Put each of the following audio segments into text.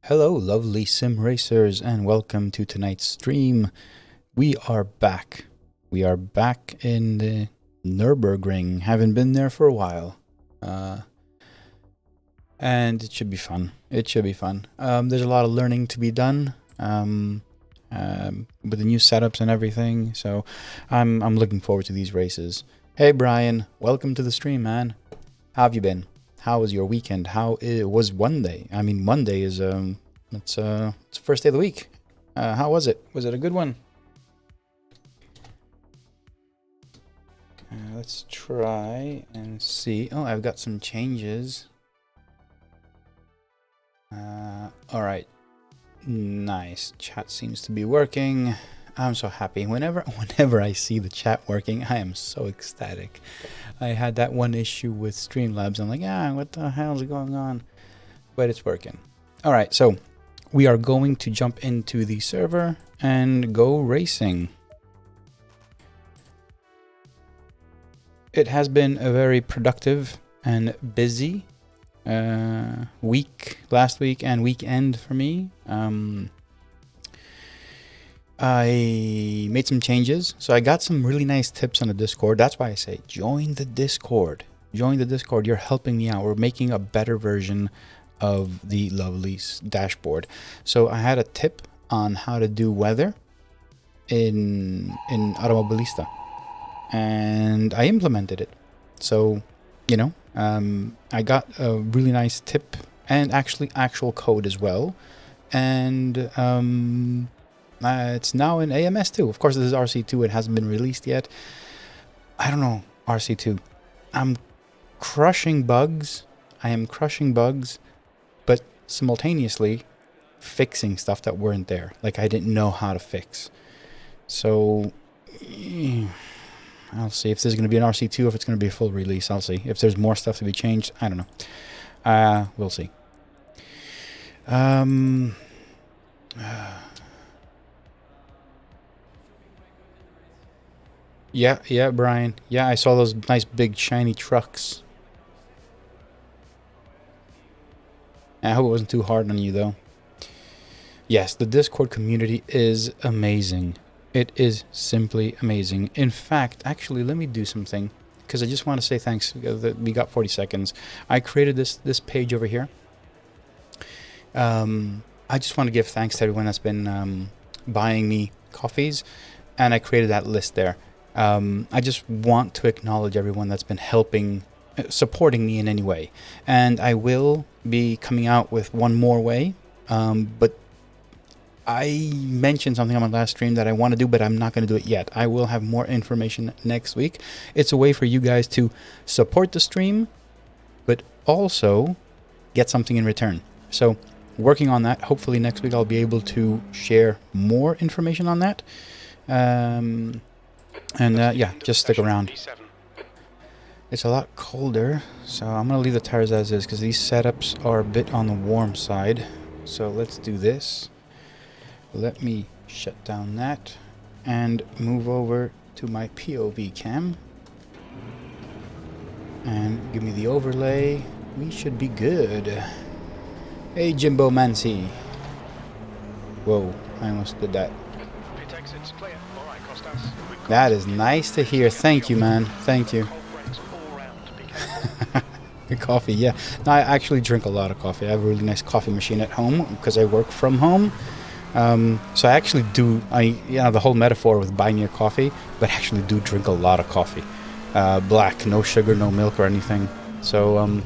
Hello, lovely sim racers, and welcome to tonight's stream. We are back. We are back in the Nürburgring. Haven't been there for a while. And it should be fun. It should be fun. There's a lot of learning to be done with the new setups and everything. So I'm looking forward to these races. Hey, Brian. Welcome to the stream, man. How have you been? How was your weekend? How it was Monday? I mean, Monday is it's the first day of the week. How was it? Was it a good one? Let's try and see. Oh, I've got some changes. All right, nice. Chat seems to be working. I'm so happy. Whenever I see the chat working, I am so ecstatic. I had that one issue with Streamlabs. I'm like, what the hell is going on? But it's working. All right, so we are going to jump into the server and go racing. It has been a very productive and busy week, last week and weekend for me. I made some changes, so I got some really nice tips on the Discord. That's why I say join the Discord. Join the Discord. You're helping me out. We're making a better version of the lovely dashboard. So I had a tip on how to do weather in Automobilista, and I implemented it. So, you know, I got a really nice tip and actually actual code as well. And it's now in AMS2. Of course, this is RC2. It hasn't been released yet. I don't know, RC2. I'm crushing bugs. I am crushing bugs, but simultaneously fixing stuff that weren't there. Like I didn't know how to fix. So I'll see if there's going to be an RC2, if it's going to be a full release. I'll see. If there's more stuff to be changed, I don't know. We'll see. Yeah, Brian. Yeah, I saw those nice big shiny trucks. I hope it wasn't too hard on you, though. Yes, the Discord community is amazing. It is simply amazing. In fact, actually, let me do something, because I just want to say thanks. We got 40 seconds. I created this page over here. I just want to give thanks to everyone that's been buying me coffees, and I created that list there. I just want to acknowledge everyone that's been helping, supporting me in any way. And I will be coming out with one more way, but I mentioned something on my last stream that I want to do, but I'm not going to do it yet. I will have more information next week. It's a way for you guys to support the stream, but also get something in return. So working on that. Hopefully next week I'll be able to share more information on that. Yeah, just stick around. It's a lot colder, so I'm going to leave the tires as is because these setups are a bit on the warm side. So let's do this. Let me shut down that and move over to my POV cam. And give me the overlay. We should be good. Hey, Jimbo Mancy. Whoa, I almost did that. That is nice to hear. Thank you, man. Thank you. Coffee, yeah. No, I actually drink a lot of coffee. I have a really nice coffee machine at home because I work from home. So I actually do, the whole metaphor with buy me a coffee, but I actually do drink a lot of coffee. Black, no sugar, no milk or anything. So,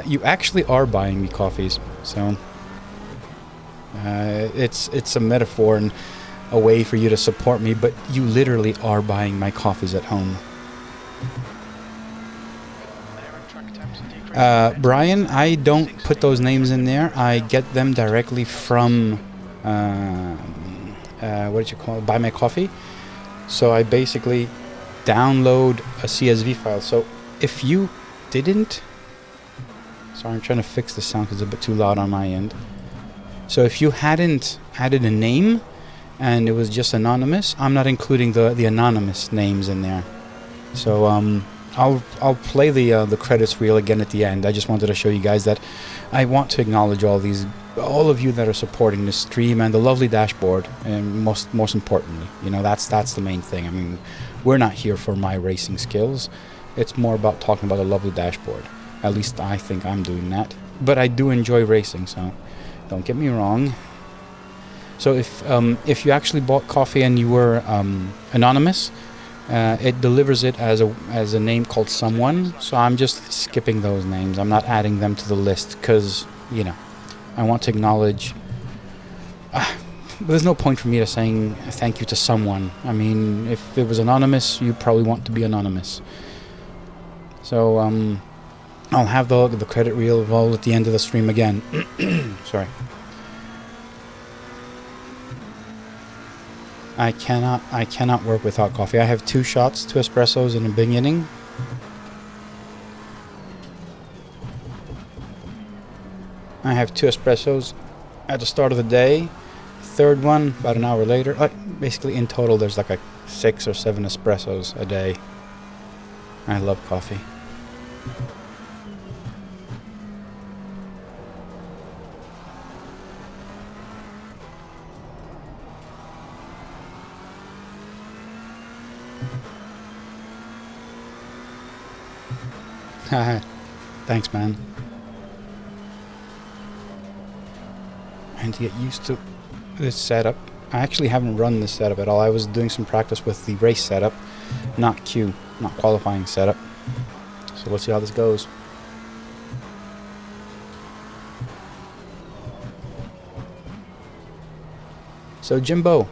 you actually are buying me coffees. So, it's a metaphor and a way for you to support me, but you literally are buying my coffees at home. Brian, I don't put those names in there. I get them directly from what did you call it? Buy My Coffee. So I basically download a CSV file. So if you didn't, sorry, I'm trying to fix the sound because it's a bit too loud on my end. So if you hadn't added a name and it was just anonymous, I'm not including the anonymous names in there. So I'll play the credits reel again at the end. I just wanted to show you guys that I want to acknowledge all of you that are supporting this stream and the lovely dashboard, and most importantly, you know, that's the main thing. I mean, we're not here for my racing skills. It's more about talking about a lovely dashboard. At least I think I'm doing that. But I do enjoy racing, so don't get me wrong. So if you actually bought coffee and you were anonymous, it delivers it as a name called someone. So I'm just skipping those names. I'm not adding them to the list because, you know, I want to acknowledge. There's no point for me to saying thank you to someone. I mean, if it was anonymous, you probably want to be anonymous. So I'll have the credit reel all at the end of the stream again. Sorry. I cannot work without coffee. I have 2 shots, 2 espressos in the beginning. I have 2 espressos at the start of the day. Third one about an hour later. Basically in total there's like 6 or 7 espressos a day. I love coffee. Thanks, man. And to get used to this setup. I actually haven't run this setup at all. I was doing some practice with the race setup, not qualifying setup. So let's see how this goes. So Jimbo,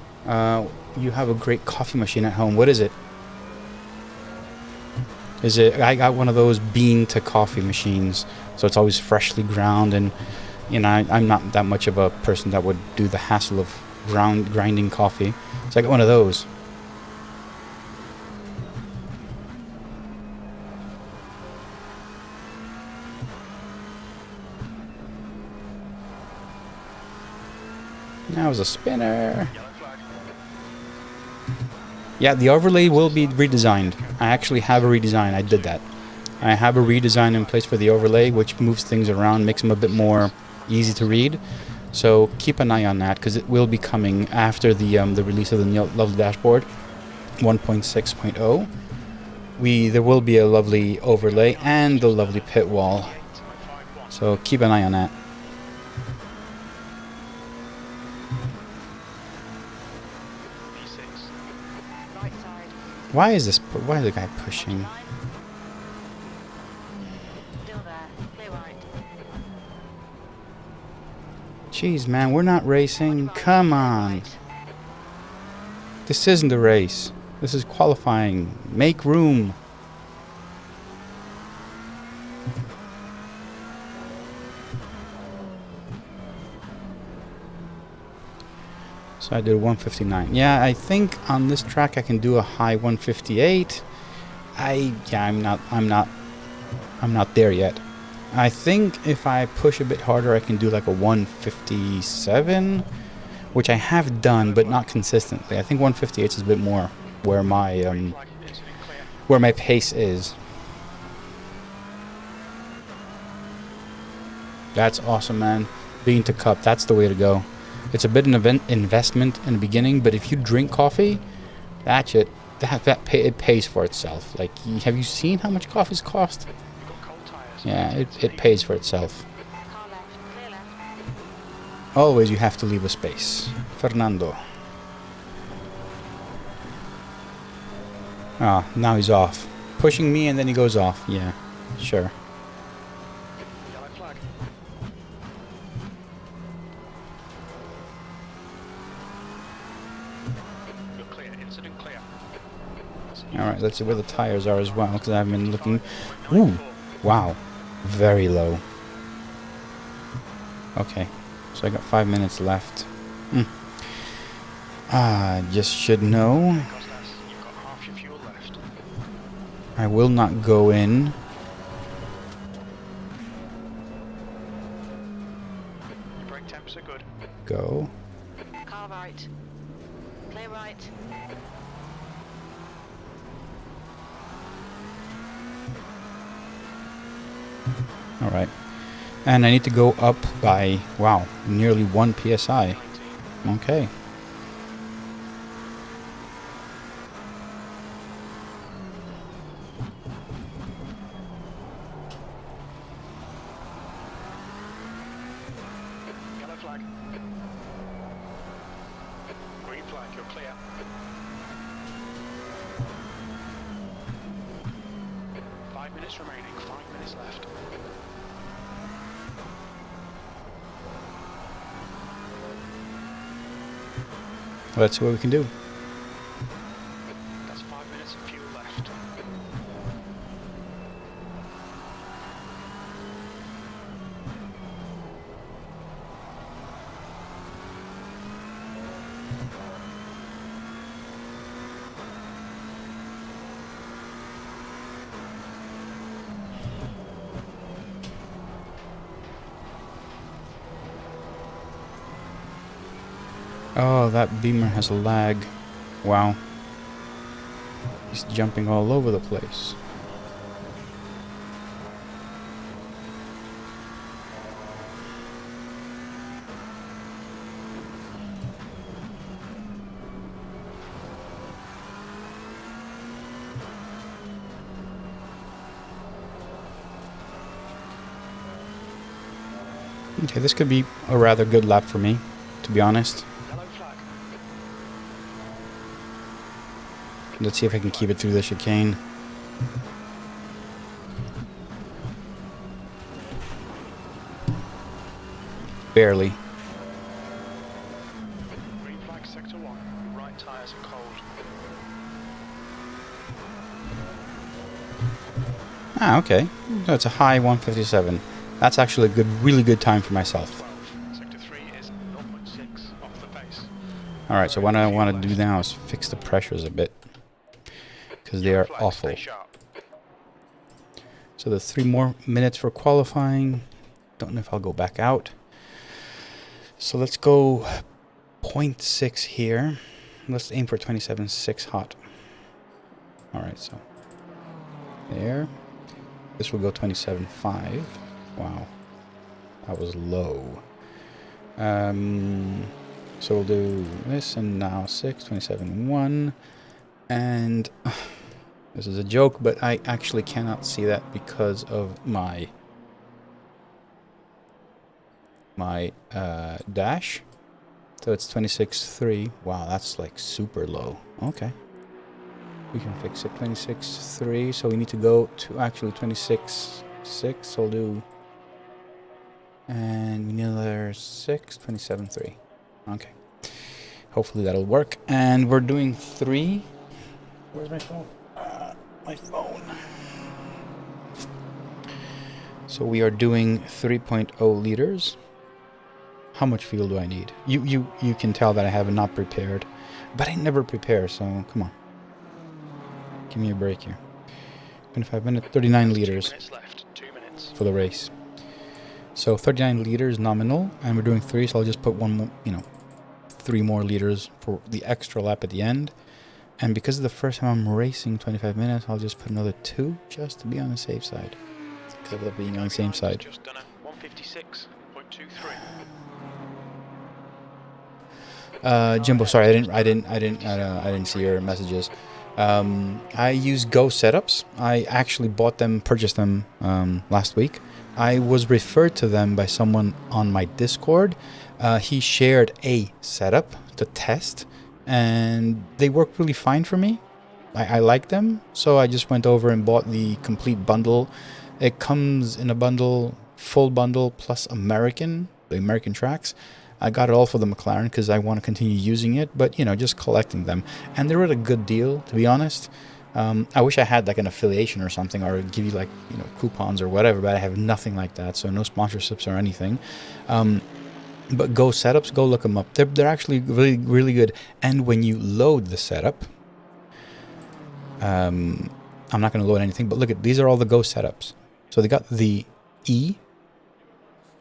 you have a great coffee machine at home. What is it? I got one of those bean to coffee machines, so it's always freshly ground, and you know, I'm not that much of a person that would do the hassle of grinding coffee, so I got one of those. That was a spinner. Yeah, the overlay will be redesigned. I actually have a redesign. I did that. I have a redesign in place for the overlay, which moves things around, makes them a bit more easy to read. So keep an eye on that, because it will be coming after the release of the lovely dashboard 1.6.0. There will be a lovely overlay and the lovely pit wall. So keep an eye on that. Why is the guy pushing? Jeez, man, we're not racing. Come on. This isn't a race. This is qualifying. Make room. So I did 159. Yeah, I think on this track I can do a high 158. I'm not there yet. I think if I push a bit harder I can do like a 157, which I have done but not consistently. I think 158 is a bit more where my pace is. That's awesome, man. Bean to cup, that's the way to go. It's a bit of an investment in the beginning, but if you drink coffee, that's it. It pays for itself. Like, have you seen how much coffees cost? Yeah, it pays for itself. Always you have to leave a space. Fernando. Ah, now he's off. Pushing me and then he goes off. Yeah, sure. Alright, let's see where the tires are as well, because I've been looking. Ooh, wow. Very low. Okay, so I got 5 minutes left. Just should know. I will not go in. Your brake temps are good. Go. Car right. Clear right. All right. And I need to go up by, wow, nearly 1 psi. Okay. Yellow flag. Green flag, you're clear. Five minutes remaining, 5 minutes left. Let's see what we can do. That's 5 minutes of fuel left. Oh, that Beamer has a lag. Wow. He's jumping all over the place. Okay, this could be a rather good lap for me, to be honest. Yellow flag. Let's see if I can keep it through the chicane. Barely. Green flag, sector 1. Right tyres are cold. Ah, okay. So it's a high 157. That's actually a good, really good time for myself. 12. Sector 3 is 0.6 off the pace. Alright, so what I want to do now is fix the pressures a bit, because they are awful. Stay sharp. So there's 3 more minutes for qualifying. Don't know if I'll go back out. So let's go 0.6 here. Let's aim for 27.6 hot. Alright, so there. This will go 27.5. Wow, that was low. So we'll do this, and now 27.1. And this is a joke, but I actually cannot see that because of my dash. So it's 26.3. Wow, that's like super low. Okay, we can fix it. 26.3. So we need to go to actually 26.6. So we'll do, and we need another 6. 27.3. Okay, hopefully that'll work. And we're doing 3. Where's my phone? My phone. So we are doing 3.0 liters. How much fuel do I need? You can tell that I have not prepared, but I never prepare. So come on, give me a break here. 25 minutes, 39 liters 2 minutes left. 2 minutes. for the race. So 39 liters nominal, and we're doing 3. So I'll just put 1 more, 3 more liters for the extra lap at the end. And because it's the first time I'm racing 25 minutes, I'll just put another 2 just to be on the safe side. Instead of being on the same side. Just done a 156.23. Jimbo, sorry, I didn't see your messages. I use Go setups. I actually purchased them last week. I was referred to them by someone on my Discord. He shared a setup to test, and they worked really fine for me. I like them, so I just went over and bought the complete bundle. It comes in a bundle, full bundle plus the American tracks. I got it all for the McLaren because I want to continue using it, but just collecting them. And they were at a good deal, to be honest. I wish I had like an affiliation or something, or give you coupons or whatever, but I have nothing like that, so no sponsorships or anything. But Go setups, go look them up. They're actually really, really good. And when you load the setup, I'm not going to load anything, but look at these are all the Go setups. So they got the E,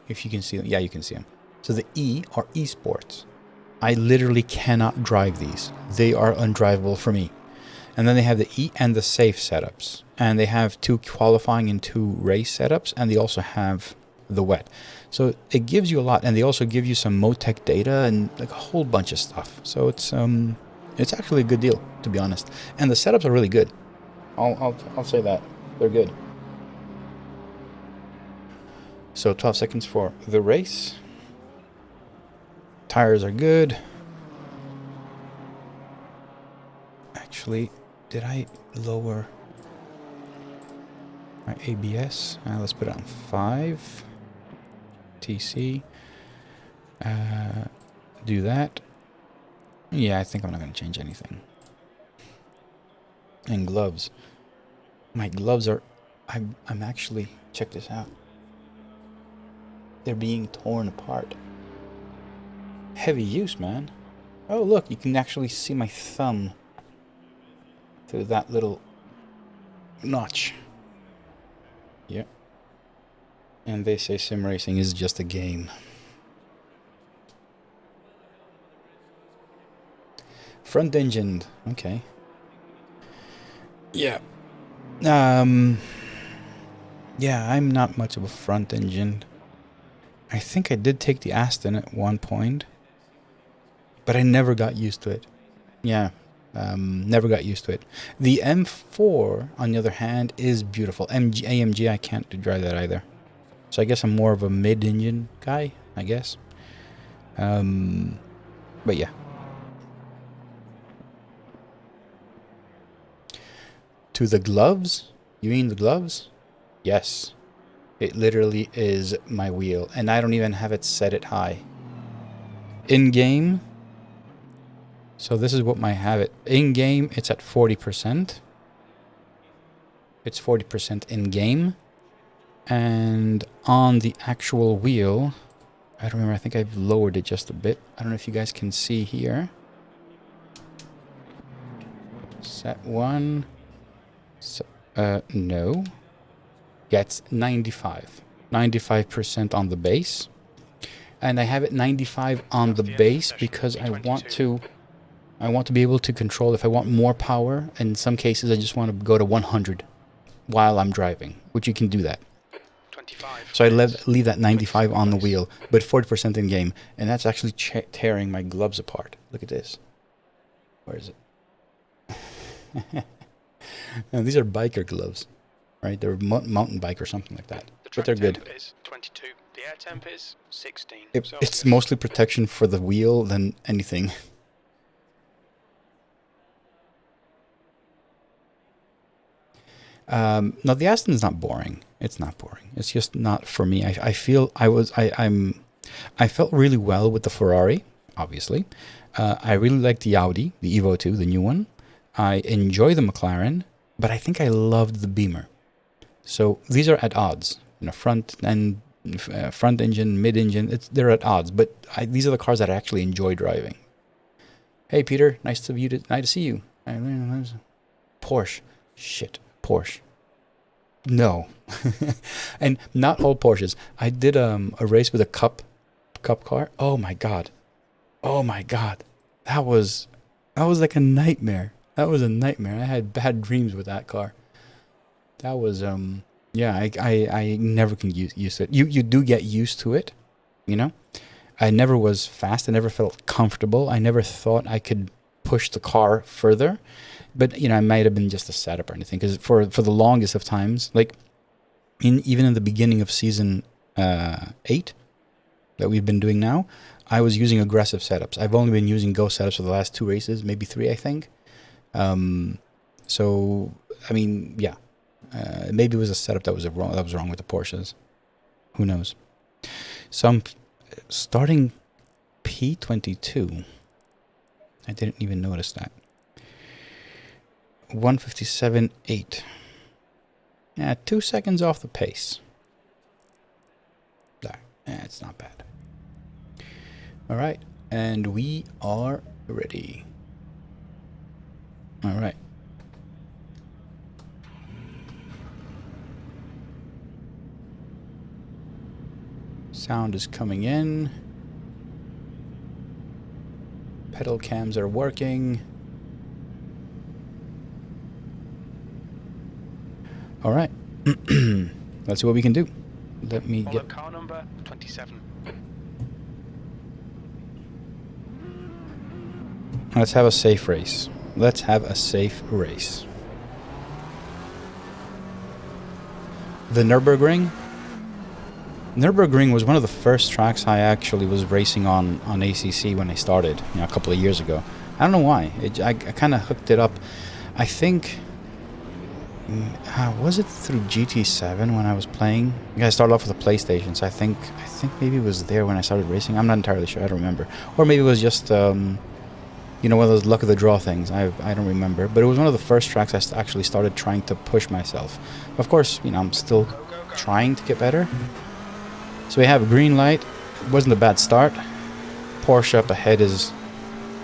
if you can see them. Yeah, you can see them. So the E are esports. I literally cannot drive these. They are undrivable for me. And then they have the E and the safe setups. and they have 2 qualifying and 2 race setups, and they also have the wet. So it gives you a lot, and they also give you some Motec data and like a whole bunch of stuff. So it's actually a good deal, to be honest. And the setups are really good. I'll say that they're good. So 12 seconds for the race. Tires are good. Actually, did I lower my ABS? Let's put it on 5. TC. Do that. Yeah, I think I'm not going to change anything. And gloves. My gloves are... I'm actually... Check this out. They're being torn apart. Heavy use, man. Oh, look, you can actually see my thumb through that little notch. Yep. And they say sim racing is just a game. Front engined. Okay. Yeah. Yeah, I'm not much of a front engined. I think I did take the Aston at one point, but I never got used to it. Yeah, never got used to it. The M4, on the other hand, is beautiful. AMG, I can't drive that either. So I guess I'm more of a mid-engine guy, I guess. But yeah. To the gloves? You mean the gloves? Yes. It literally is my wheel, and I don't even have it set it high. In game, so this is what my habit. In game, it's at 40%. It's 40% in game, and on the actual wheel, I don't remember. I think I've lowered it just a bit. I don't know if you guys can see here. Set 1. So, no. Yeah, it's 95% on the base, and I have it 95 on the base because I want to be able to control if I want more power. In some cases, I just want to go to 100 while I'm driving, which you can do that. 25. So I leave that 95 on the wheel, but 40% in game, and that's actually tearing my gloves apart. Look at this. Where is it? And these are biker gloves. Right, they're mountain bike or something like that, but they're good. Is 22. The air temp is 16. It's mostly protection for the wheel than anything. No, the Aston is not boring. It's not boring. It's just not for me. I feel I felt really well with the Ferrari, obviously. I really like the Audi, the Evo 2, the new one. I enjoy the McLaren, but I think I loved the Beamer. So these are at odds, you know, front engine, mid engine. They're at odds, but these are the cars that I actually enjoy driving. Hey Peter, nice to see you. Porsche, shit, Porsche. No, and not all Porsches. I did a race with a cup car. Oh my god, that was like a nightmare. That was a nightmare. I had bad dreams with that car. That was yeah, I never can use it. You do get used to it, you know. I never was fast. I never felt comfortable. I never thought I could push the car further. But you know, it might have been just a setup or anything. Because for the longest of times, like even in the beginning of season 8 that we've been doing now, I was using aggressive setups. I've only been using Go setups for the last 2 races, maybe 3, I think. So I mean, yeah. Maybe it was a setup that was wrong with the Porsches. Who knows? So I'm starting P22. I didn't even notice that. 157.8. Yeah, 2 seconds off the pace. There. Yeah, it's not bad. All right, and we are ready. All right. Sound is coming in. Pedal cams are working. All right. Let's see what we can do. Let me Follow get... car number 27. Let's have a safe race. Let's have a safe race. The Nürburgring. Nürburgring was one of the first tracks I actually was racing on ACC when I started, you know, a couple of years ago. I don't know why. I kind of hooked it up. I think... was it through GT7 when I was playing? Yeah, I started off with a PlayStation, so I think maybe it was there when I started racing. I'm not entirely sure. I don't remember. Or maybe it was just... you know, one of those luck of the draw things. I don't remember. But it was one of the first tracks I actually started trying to push myself. Of course, you know, I'm still trying to get better. So we have a green light. It wasn't a bad start. Porsche up ahead is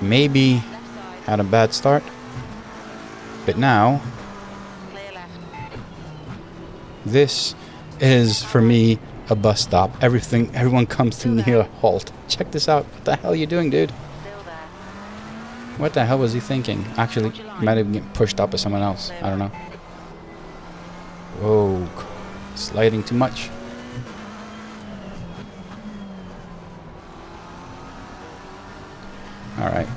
maybe had a bad start. But now, this is, for me, a bus stop. Everyone comes to near a halt. Check this out. What the hell are you doing, dude? What the hell was he thinking? Actually, he might have been pushed up by someone else. I don't know. Whoa. Sliding too much. Alright.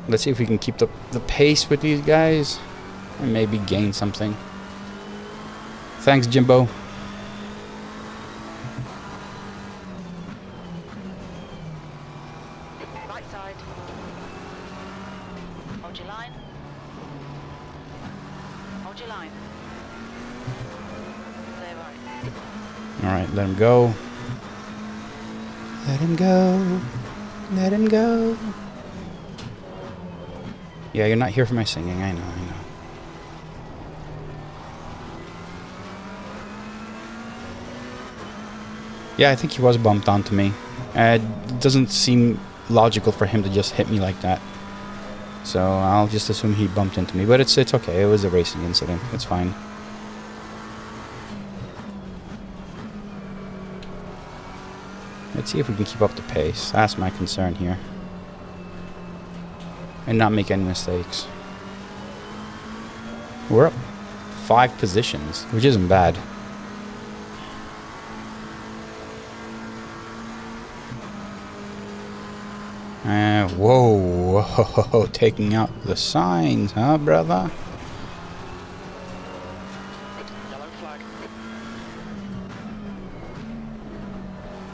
Let's see if we can keep the pace with these guys. And maybe gain something. Thanks, Jimbo. Right side. Hold your line. Hold your line. Clear right. Alright, let him go. Let him go. Let him go. Yeah, you're not here for my singing. I know. Yeah, I think he was bumped onto me. It doesn't seem logical for him to just hit me like that. So I'll just assume he bumped into me. But it's okay. It was a racing incident. It's fine. Let's see if we can keep up the pace. That's my concern here. And not make any mistakes. We're up 5 positions, which isn't bad. Whoa, taking out the signs, huh, brother? Yellow flag.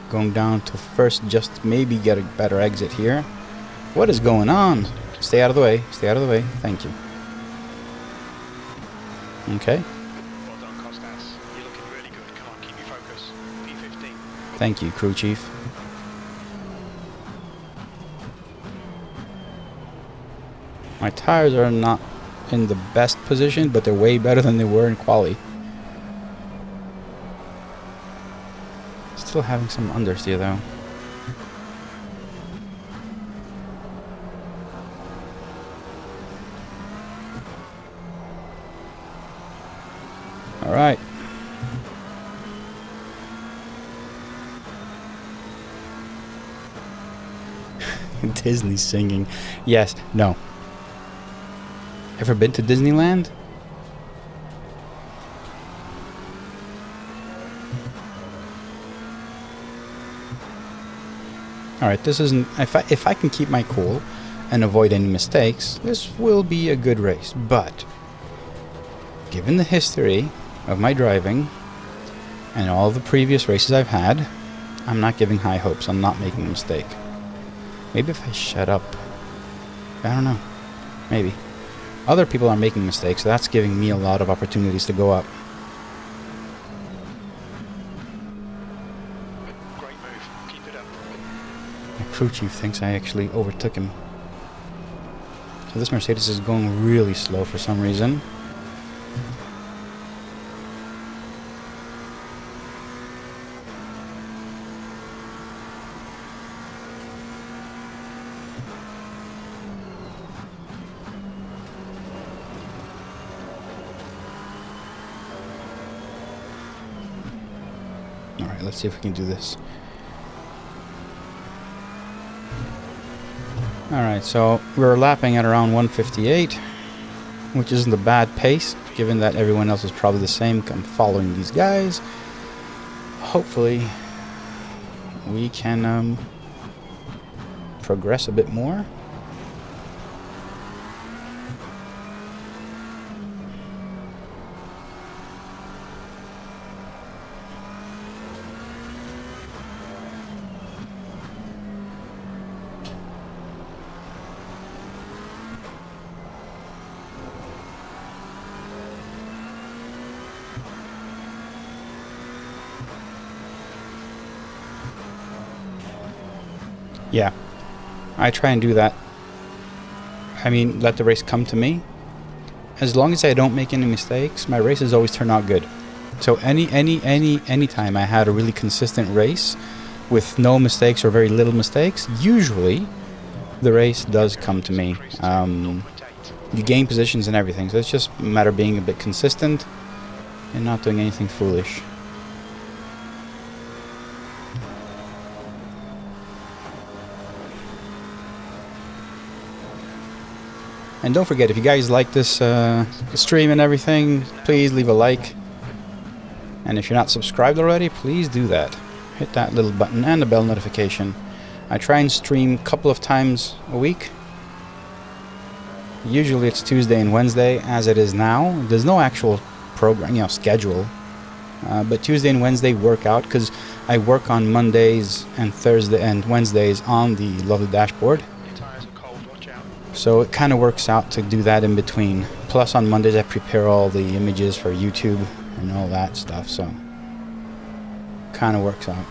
Going down to first, just maybe get a better exit here. What is going on? Stay out of the way. Stay out of the way. Thank you. Okay. Well done, Costas. You're looking really good. Come on, keep your focus. P15. Thank you, crew chief. My tires are not in the best position, but they're way better than they were in quali. Still having some understeer though. All right. Disney singing. Yes. No. Ever been to Disneyland? Alright, this isn't... If I can keep my cool and avoid any mistakes, this will be a good race. But, given the history of my driving and all the previous races I've had, I'm not giving high hopes. I'm not making a mistake. Maybe if I shut up. I don't know. Maybe. Other people are making mistakes, so that's giving me a lot of opportunities to go up. Great move. Keep it up. The crew chief thinks I actually overtook him. So this Mercedes is going really slow for some reason. Alright, let's see if we can do this. Alright, so we're lapping at around 158, which isn't a bad pace. given that everyone else is probably the same. I'm following these guys. Hopefully we can progress a bit more. Yeah, I try and do that. I mean, let the race come to me. As long as I don't make any mistakes, my races always turn out good. So any time I had a really consistent race with no mistakes or very little mistakes, usually the race does come to me. You gain positions and everything, so it's just a matter of being a bit consistent and not doing anything foolish. And don't forget, if you guys like this stream and everything, please leave a like. And if you're not subscribed already, please do that. Hit that little button and the bell notification. I try and stream a couple of times a week. Usually it's Tuesday and Wednesday, as it is now. There's no actual program, schedule. But Tuesday and Wednesday work out because I work on Mondays and Thursday and Wednesdays on the lovely dashboard. So it kind of works out to do that in between. Plus on Mondays I prepare all the images for YouTube and all that stuff, so kind of works out.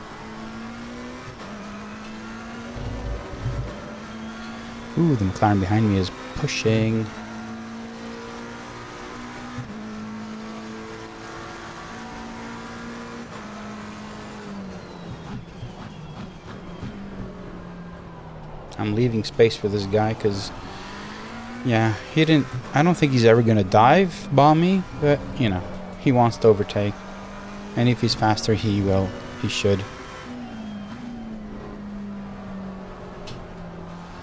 Ooh, the McLaren behind me is pushing. I'm leaving space for this guy because, yeah, I don't think he's ever going to dive bomb me, but, he wants to overtake. And if he's faster, he will. He should.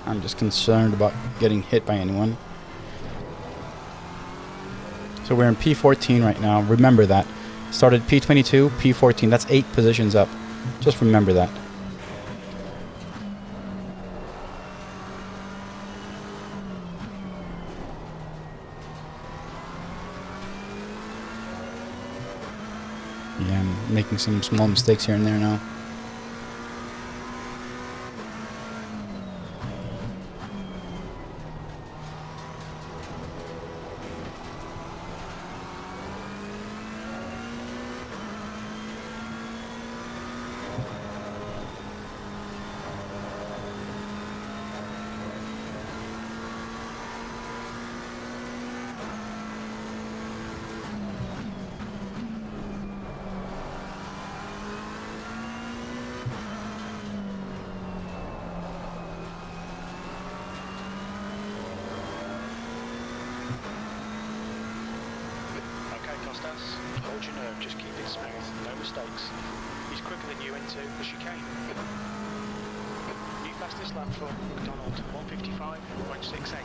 I'm just concerned about getting hit by anyone. So we're in P14 right now. Remember that. Started P22, P14. That's 8 positions up. Just remember that. Yeah, I'm making some small mistakes here and there now. Hold your nerve, just keep it smooth, no mistakes. He's quicker than you into the chicane. New fastest lap for McDonald, 155.68.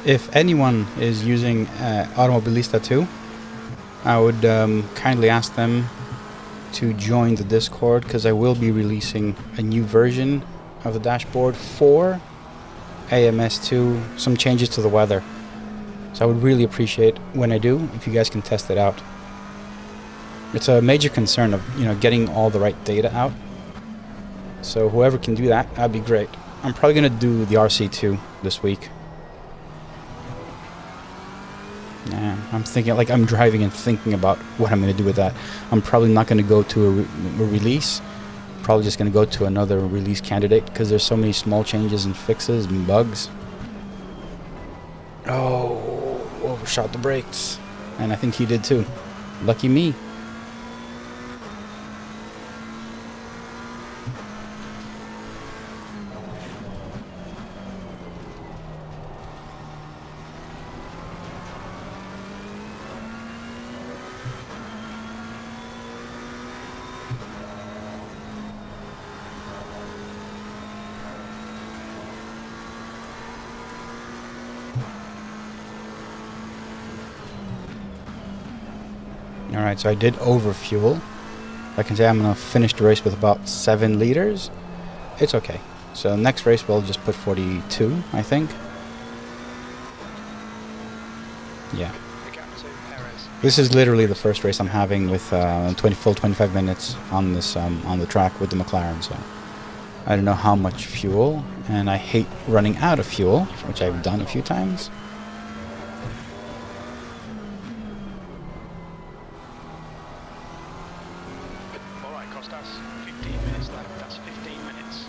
If anyone is using Automobilista 2, I would kindly ask them to join the Discord, because I will be releasing a new version of the dashboard for AMS2, some changes to the weather. So I would really appreciate when I do, if you guys can test it out. It's a major concern of, getting all the right data out. So whoever can do that, that'd be great. I'm probably going to do the RC2 this week. Yeah, I'm thinking, I'm driving and thinking about what I'm going to do with that. I'm probably not going to go to a release. Probably just going to go to another release candidate, because there's so many small changes and fixes and bugs. Oh, overshot the brakes. And I think he did too. Lucky me. Alright, so I did overfuel. I can say I'm going to finish the race with about 7 liters. It's okay. So next race we'll just put 42, I think. Yeah. This is literally the first race I'm having with full 25 minutes on this on the track with the McLaren. So I don't know how much fuel, and I hate running out of fuel, which I've done a few times. Alright, Costas, 15 minutes left. That's 15 minutes.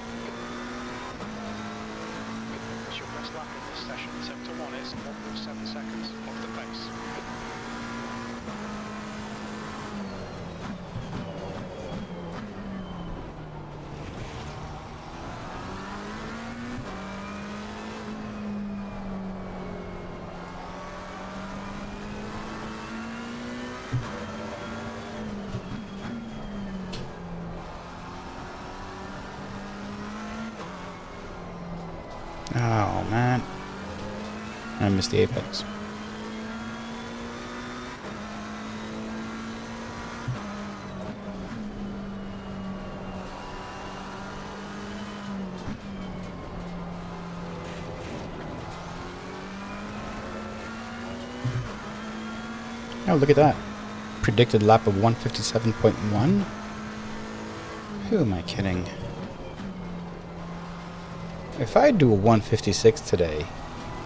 It's your best lap in this session. 7 to 1 is 1.7 seconds off the pace. Oh man, I missed the apex. Oh, look at that. Predicted lap of 157.1. Who am I kidding? If I do a 156 today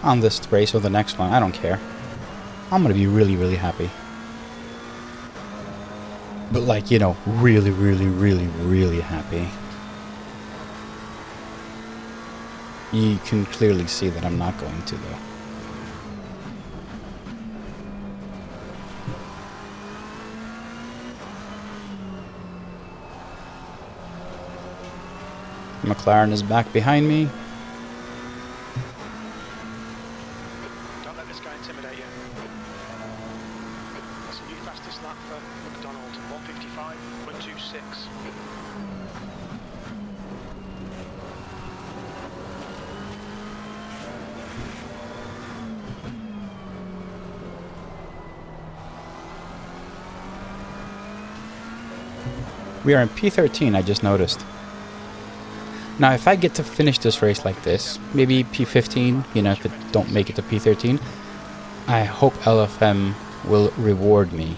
on this race or the next one, I don't care. I'm gonna be really, really happy. But like, you know, really, really, really, really happy. You can clearly see that I'm not going to though. McLaren is back behind me. Don't let this guy intimidate you. That's a new fastest lap for McDonald. 155.26. We are in P13, I just noticed. Now, if I get to finish this race like this, maybe P15, you know, if it don't make it to P13, I hope LFM will reward me.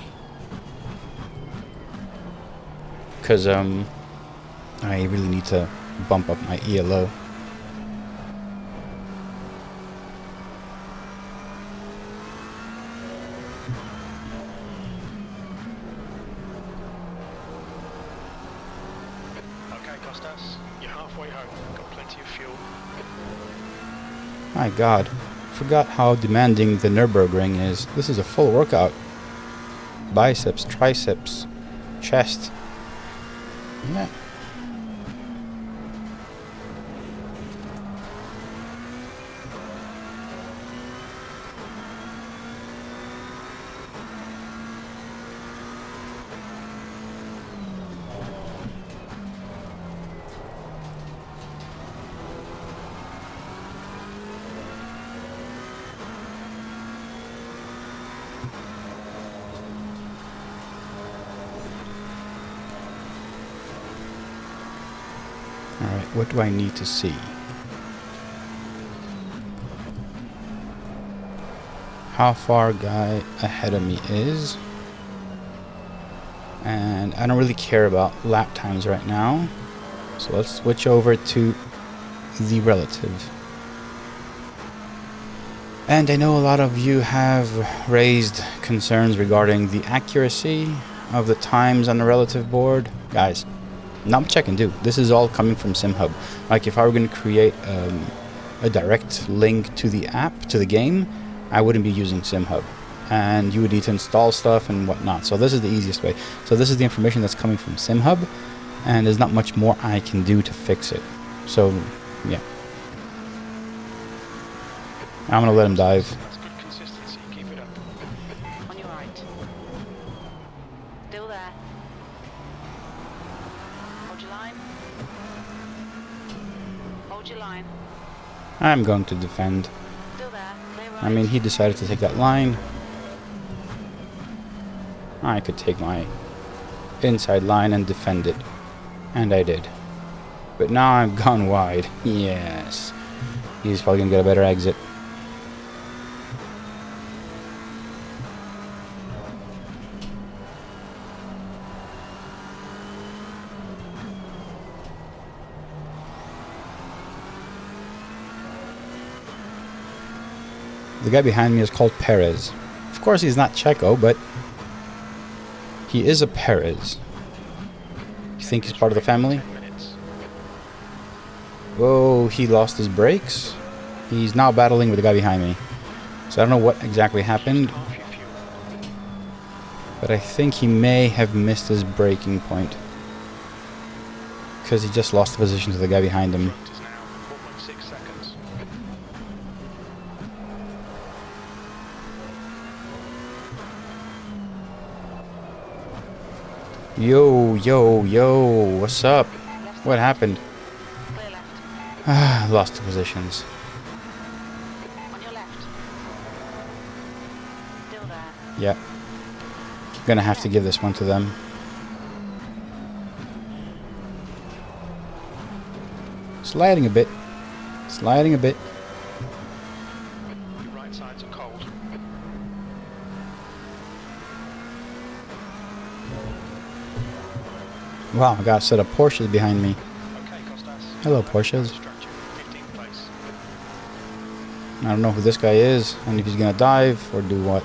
Because, I really need to bump up my ELO. My god, forgot how demanding the Nürburgring is. This is a full workout. Biceps, triceps, chest. Yeah. Alright, what do I need to see? How far guy ahead of me is. And I don't really care about lap times right now. So let's switch over to the relative. And I know a lot of you have raised concerns regarding the accuracy of the times on the relative board. Guys, not much I can do. This is all coming from SimHub. Like if I were going to create a direct link to the app, to the game, I wouldn't be using SimHub. And you would need to install stuff and whatnot. So this is the easiest way. So this is the information that's coming from SimHub, and there's not much more I can do to fix it. So, yeah. I'm going to let him dive. That's good consistency. Keep it up. On your right. Still there. Hold your line. Hold your line. I'm going to defend. Still there. Clear right. I mean, he decided to take that line. I could take my inside line and defend it. And I did. But now I've gone wide. Yes. He's probably gonna get a better exit. The guy behind me is called Perez. Of course he's not Checo, but he is a Perez. You think he's part of the family? Whoa, he lost his brakes. He's now battling with the guy behind me. So I don't know what exactly happened, but I think he may have missed his braking point, because he just lost the position to the guy behind him. Yo, yo, yo, what's up? What happened? Clear left. Ah, lost the positions. On your left. Still there. Yeah. Gonna have to give this one to them. Sliding a bit. Sliding a bit. Your right sides are cold. Wow, I got a set of Porsches behind me. Okay, Costas. Hello, Porsches. Structure, 15th place. I don't know who this guy is, and if he's gonna dive or do what.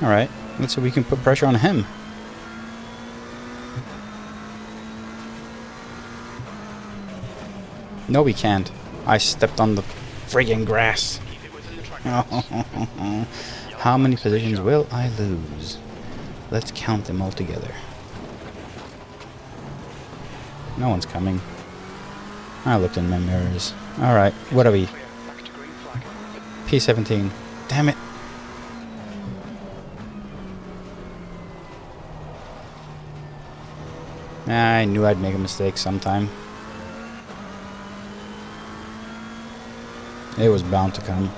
Alright, let's see if we can put pressure on him. No, we can't. I stepped on the friggin' grass. Keep it within the track limits. How many positions will I lose? Let's count them all together. No one's coming. I looked in my mirrors. Alright, what are we? Clear. Back to green flag. P17. Damn it. I knew I'd make a mistake sometime. It was bound to come.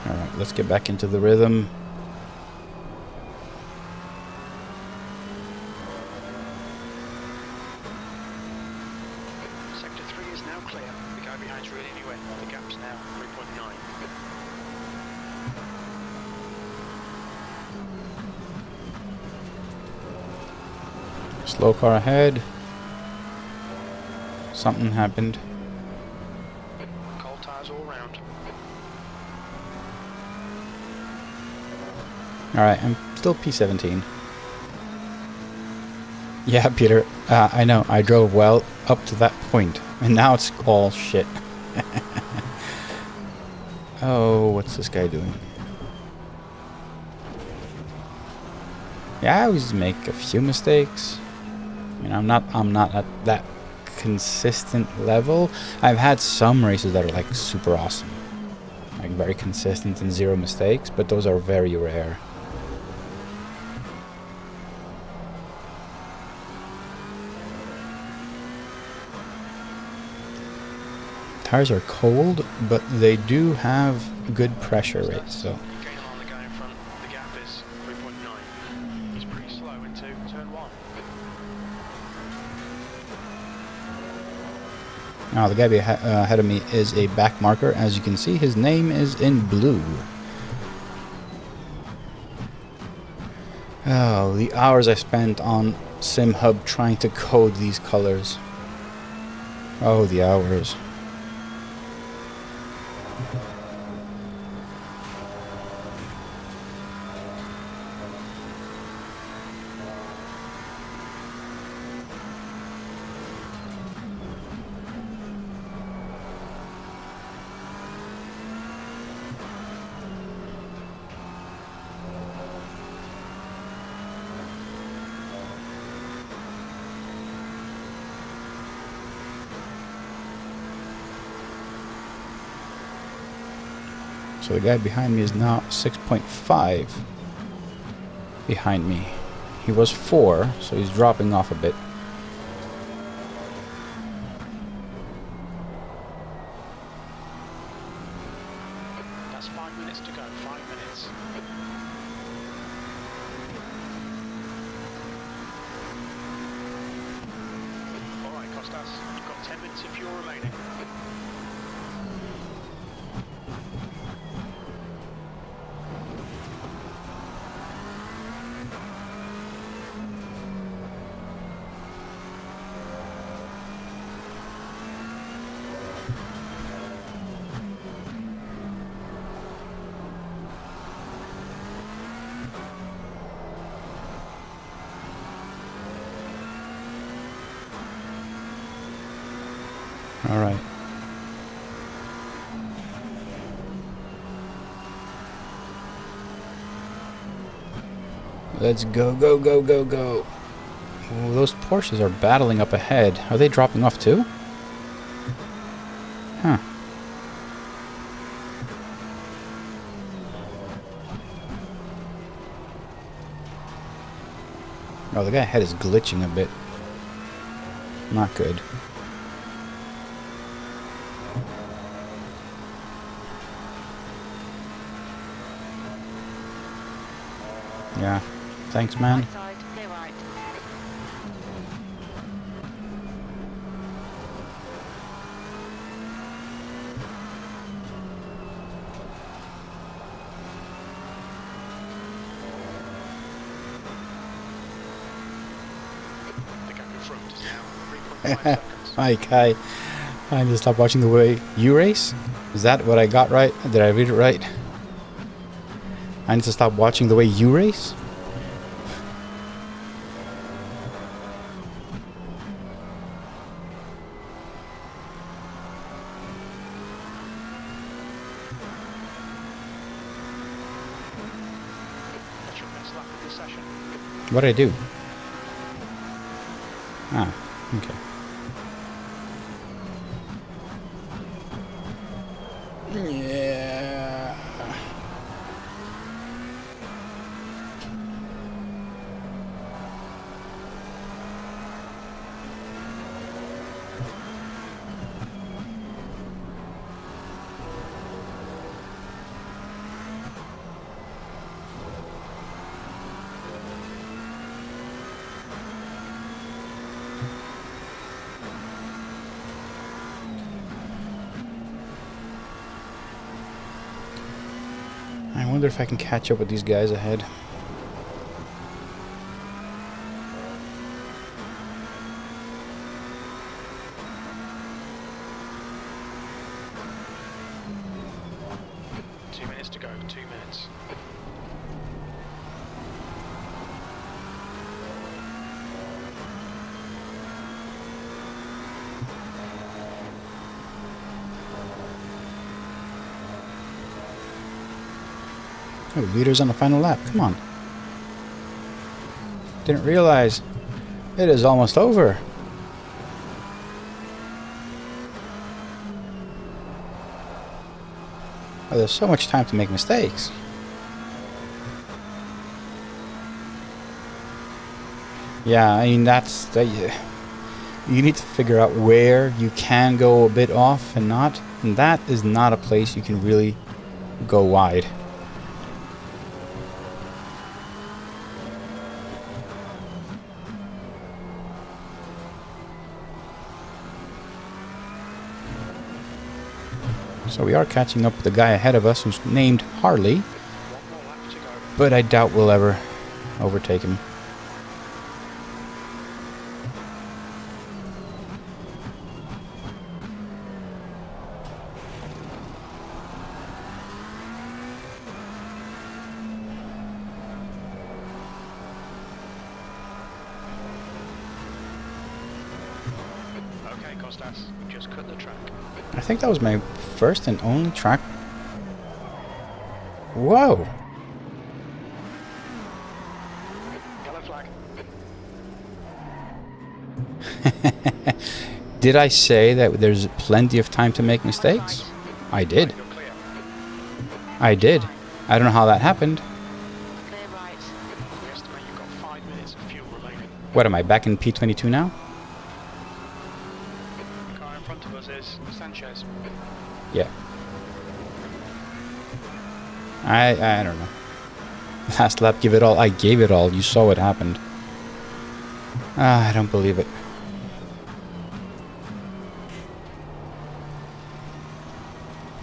Alright, let's get back into the rhythm. Sector 3 is now clear. The guy behind's really new in. The gap's now 3.9. Slow car ahead. Something happened. Cold tires all round. Alright, I'm still P17. Yeah, Peter, I know, I drove well up to that point, and now it's all shit. Oh, what's this guy doing? Yeah, I always make a few mistakes. I mean, I'm not at that consistent level. I've had some races that are like super awesome, like very consistent and zero mistakes, but those are very rare. Tires are cold, but they do have good pressure rates, so. Gain on the guy in front. The gap is 3.9. He's pretty slow into turn 1. Now the guy ahead of me is a back marker. As you can see, his name is in blue. Oh, the hours I spent on SimHub trying to code these colors. Oh, the hours. So the guy behind me is now 6.5 behind me. He was 4, so he's dropping off a bit. That's 5 minutes to go, 5 minutes. Alright, Costas, you've got 10 minutes of fuel remaining. All right. Let's go, go, go, go, go. Ooh, those Porsches are battling up ahead. Are they dropping off too? Huh. Oh, the guy ahead is glitching a bit. Not good. Yeah. Thanks, man. Right side, clear right. The gap in front is now 3.5 seconds. Hi, Kai. I need to stop watching the way you race. Is that what I got right? Did I read it right? I need to stop watching the way you race? That's your best lap of this session. What did I do? Ah, okay. Yeah. I wonder if I can catch up with these guys ahead. Two minutes to go, 2 minutes. Oh, leaders on the final lap. Come on. Didn't realize it is almost over. Oh, there's so much time to make mistakes. Yeah, I mean, that's that. You need to figure out where you can go a bit off and not. And that is not a place you can really go wide. So we are catching up with the guy ahead of us who's named Harley, One more lap to go. but I doubt we'll ever overtake him. Okay, Costas, you just cut the track. I think that was my first and only track. Whoa! Yellow flag. Did I say that there's plenty of time to make mistakes? I did. You're clear. I did. I don't know how that happened. Clear right. We estimate you've got 5 minutes of fuel remaining. What am I, back in P22 now? The car in front of us is Sanchez. Yeah. I don't know. Last lap, give it all. I gave it all. You saw what happened. I don't believe it.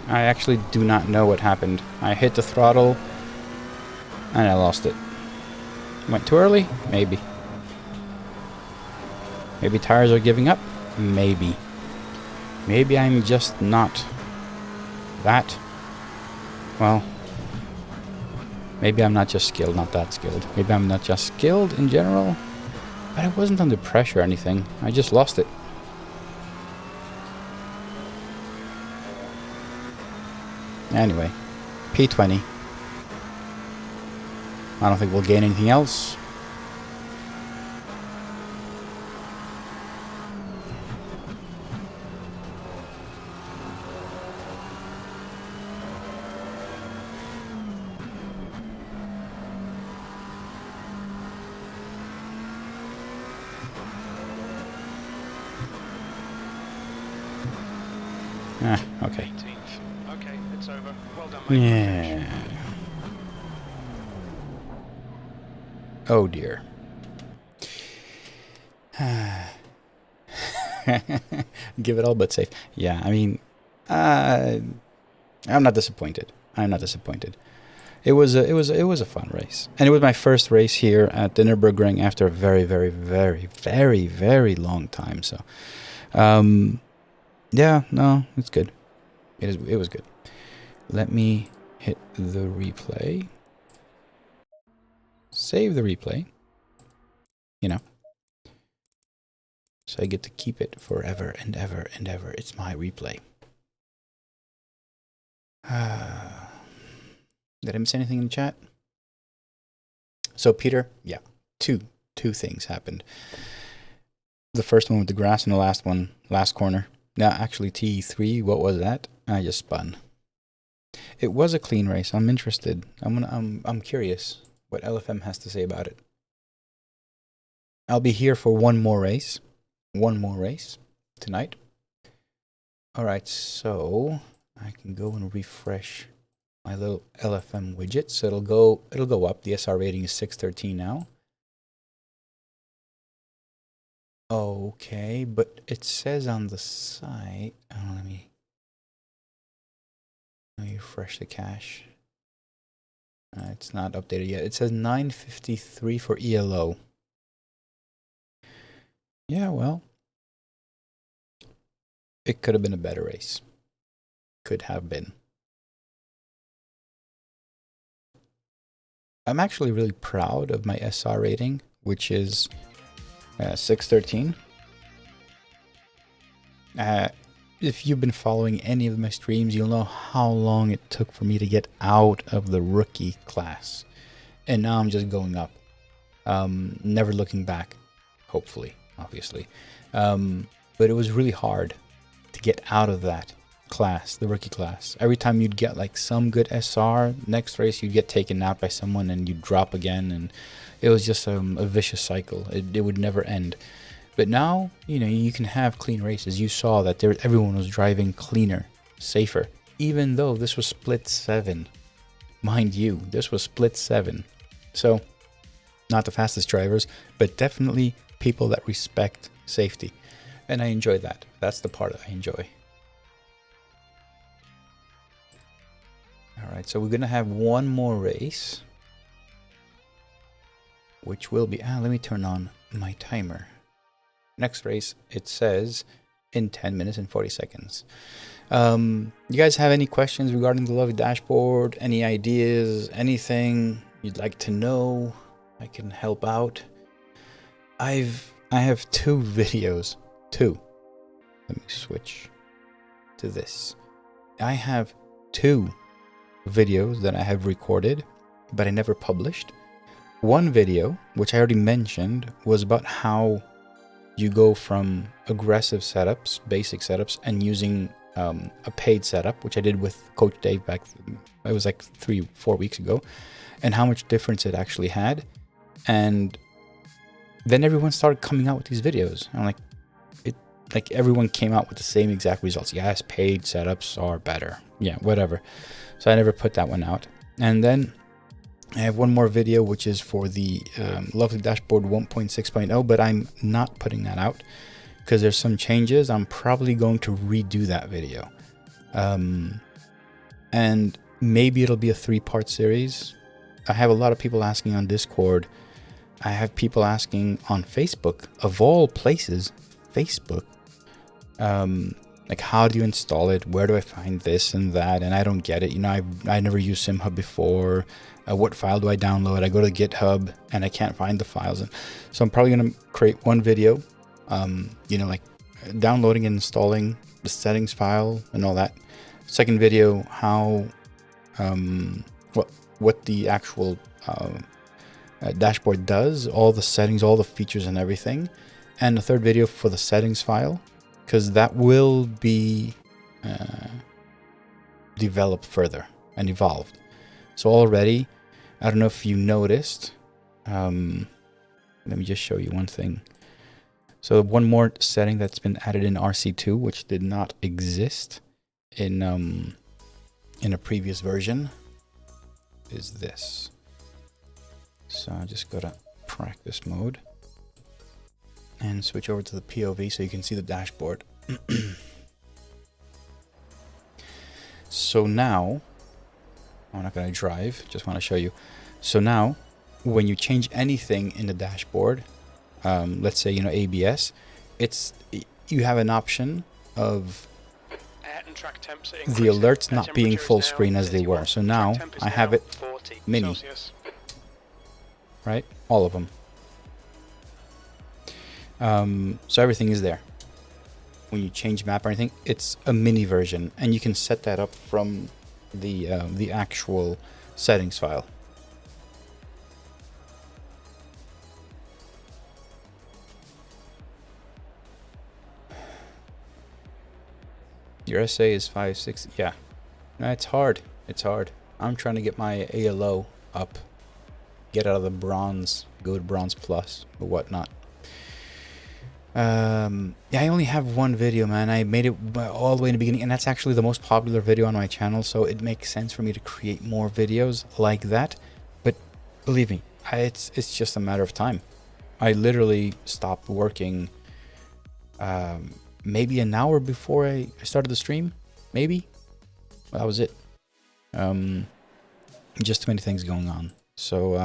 I actually do not know what happened. I hit the throttle and I lost it. Went too early? Maybe. Maybe tires are giving up? Maybe. Maybe I'm just not that. Well, maybe I'm not just skilled, not that skilled. Maybe I'm not just skilled in general. But I wasn't under pressure or anything. I just lost it. Anyway, P20. I don't think we'll gain anything else. Okay. 18th. Okay, it's over. Well done, mate. Yeah. Oh dear. Give it all but safe. Yeah, I mean, I'm not disappointed. I'm not disappointed. It was a fun race, and it was my first race here at the Nürburgring after a very, very, very, very, very long time. So, yeah, no, it's good. It was good. Let me hit the replay. Save the replay. You know. So I get to keep it forever and ever and ever. It's my replay. Did I miss anything in the chat? So Peter, yeah, two things happened. The first one with the grass, and the last one, last corner. Now, actually, T3. What was that? I just spun. It was a clean race. I'm interested. I'm curious what LFM has to say about it. I'll be here for one more race tonight. All right, so I can go and refresh my little LFM widget. So it'll go up. The SR rating is 613 now. Okay, but it says on the site. Oh, let me refresh the cache. It's not updated yet. It says 953 for ELO. Yeah, well, it could have been a better race. Could have been. I'm actually really proud of my SR rating, which is 613. If you've been following any of my streams, you'll know how long it took for me to get out of the rookie class. And now I'm just going up. Never looking back, hopefully, obviously. But it was really hard to get out of that class, the rookie class. Every time you'd get like some good SR, next race you'd get taken out by someone and you'd drop again. And it was just a vicious cycle. It would never end. But now, you know, you can have clean races. You saw that everyone was driving cleaner, safer, even though this was split 7. Mind you, this was split 7. So, not the fastest drivers, but definitely people that respect safety. And I enjoy that. That's the part I enjoy. All right, so we're going to have one more race, which will be... let me turn on my timer. Next race, it says in 10 minutes and 40 seconds. You guys have any questions regarding the lovely dashboard? Any ideas? Anything you'd like to know? I can help out. I have 2 videos. 2. Let me switch to this. I have 2 videos that I have recorded, but I never published. One video, which I already mentioned, was about how you go from aggressive setups, basic setups, and using a paid setup, which I did with Coach Dave back, it was like 3-4 weeks ago, and how much difference it actually had. And then everyone started coming out with these videos. I'm like everyone came out with the same exact results. Yes, paid setups are better. Yeah, whatever. So I never put that one out. And then I have one more video, which is for the lovely dashboard 1.6.0, but I'm not putting that out because there's some changes. I'm probably going to redo that video. And maybe it'll be a 3-part series. I have a lot of people asking on Discord. I have people asking on Facebook, of all places, Facebook. Like, how do you install it? Where do I find this and that? And I don't get it. You know, I never used SimHub before. What file do I download? I go to GitHub and I can't find the files. And so I'm probably going to create one video, you know, like downloading and installing the settings file and all that. Second video, how, what the actual dashboard does, all the settings, all the features and everything. And the third video for the settings file, because that will be developed further and evolved. So already, I don't know if you noticed, let me just show you one thing. So one more setting that's been added in RC2, which did not exist in a previous version, is this. So I just go to practice mode and switch over to the POV so you can see the dashboard. So now, I'm not going to drive, just want to show you. So now, when you change anything in the dashboard, let's say, you know, ABS, you have an option of the alerts not being full screen as they were. So now I have it mini, right? All of them. So everything is there. When you change map or anything, it's a mini version, and you can set that up from the actual settings file. Your SA is 5.6. Yeah, it's hard. It's hard. I'm trying to get my ALO up, get out of the bronze, go to bronze plus or whatnot. Yeah, I only have one video, man. I made it all the way in the beginning, and that's actually the most popular video on my channel, so it makes sense for me to create more videos like that. But believe me, it's just a matter of time. I literally stopped working maybe an hour before I started the stream. Maybe. Well, that was it. Just too many things going on. So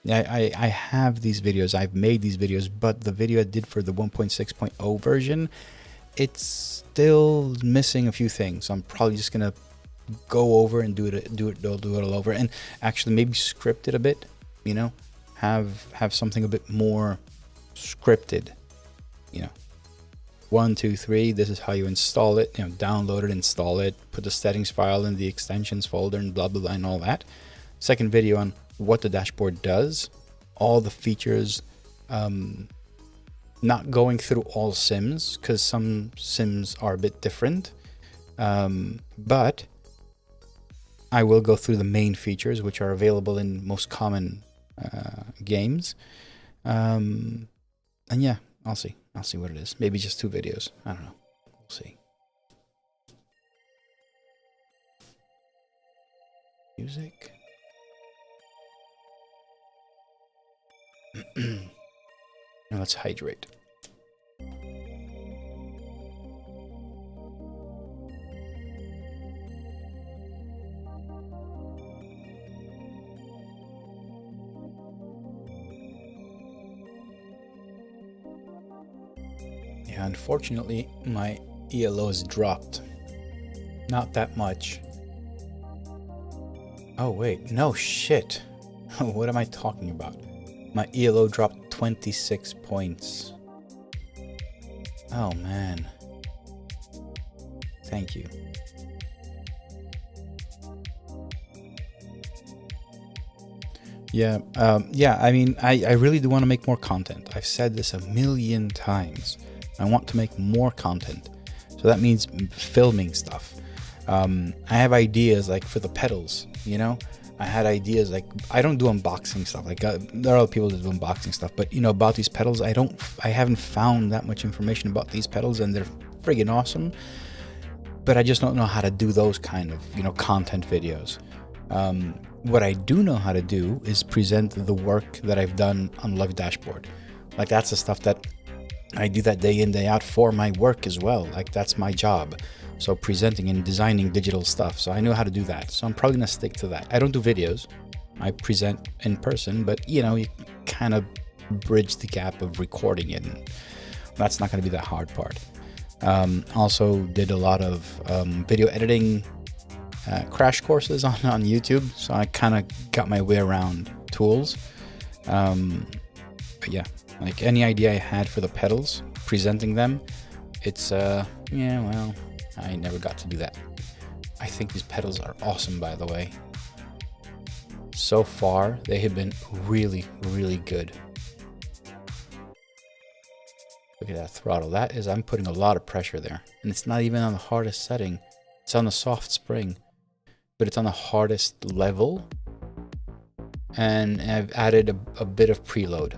yeah, I have these videos. I've made these videos, but the video I did for the 1.6.0 version, it's still missing a few things. So I'm probably just gonna go over and do it all over, and actually maybe script it a bit. You know, have something a bit more scripted. You know, 1, 2, 3. This is how you install it. You know, download it, install it, put the settings file in the extensions folder, and blah blah blah, and all that. Second video on what the dashboard does, all the features, not going through all sims, because some sims are a bit different, but I will go through the main features which are available in most common games, and yeah, I'll see what it is. Maybe just 2 videos, I don't know, we'll see. Music. Now let's hydrate. Yeah, unfortunately, my ELO has dropped. Not that much. Oh wait, no shit. What am I talking about? My ELO dropped 26 points. Oh man. Thank you. Yeah, I mean, I really do want to make more content. I've said this a million times. I want to make more content. So that means filming stuff. I have ideas like for the pedals, you know. I had ideas like, I don't do unboxing stuff. Like there are other people that do unboxing stuff, but you know, about these pedals, I haven't found that much information about these pedals, and they're friggin' awesome. But I just don't know how to do those kind of, you know, content videos. What I do know how to do is present the work that I've done on Live Dashboard. Like that's the stuff that I do that day in, day out for my work as well. Like that's my job. So presenting and designing digital stuff. So I know how to do that. So I'm probably gonna stick to that. I don't do videos. I present in person, but you know, you kind of bridge the gap of recording it. And that's not gonna be that hard part. Also did a lot of video editing crash courses on YouTube. So I kind of got my way around tools. But yeah, like any idea I had for the pedals, presenting them, it's yeah, well, I never got to do that. I think these pedals are awesome, by the way. So far, they have been really, really good. Look at that throttle. That is, I'm putting a lot of pressure there. And it's not even on the hardest setting. It's on the soft spring. But it's on the hardest level. And I've added a bit of preload.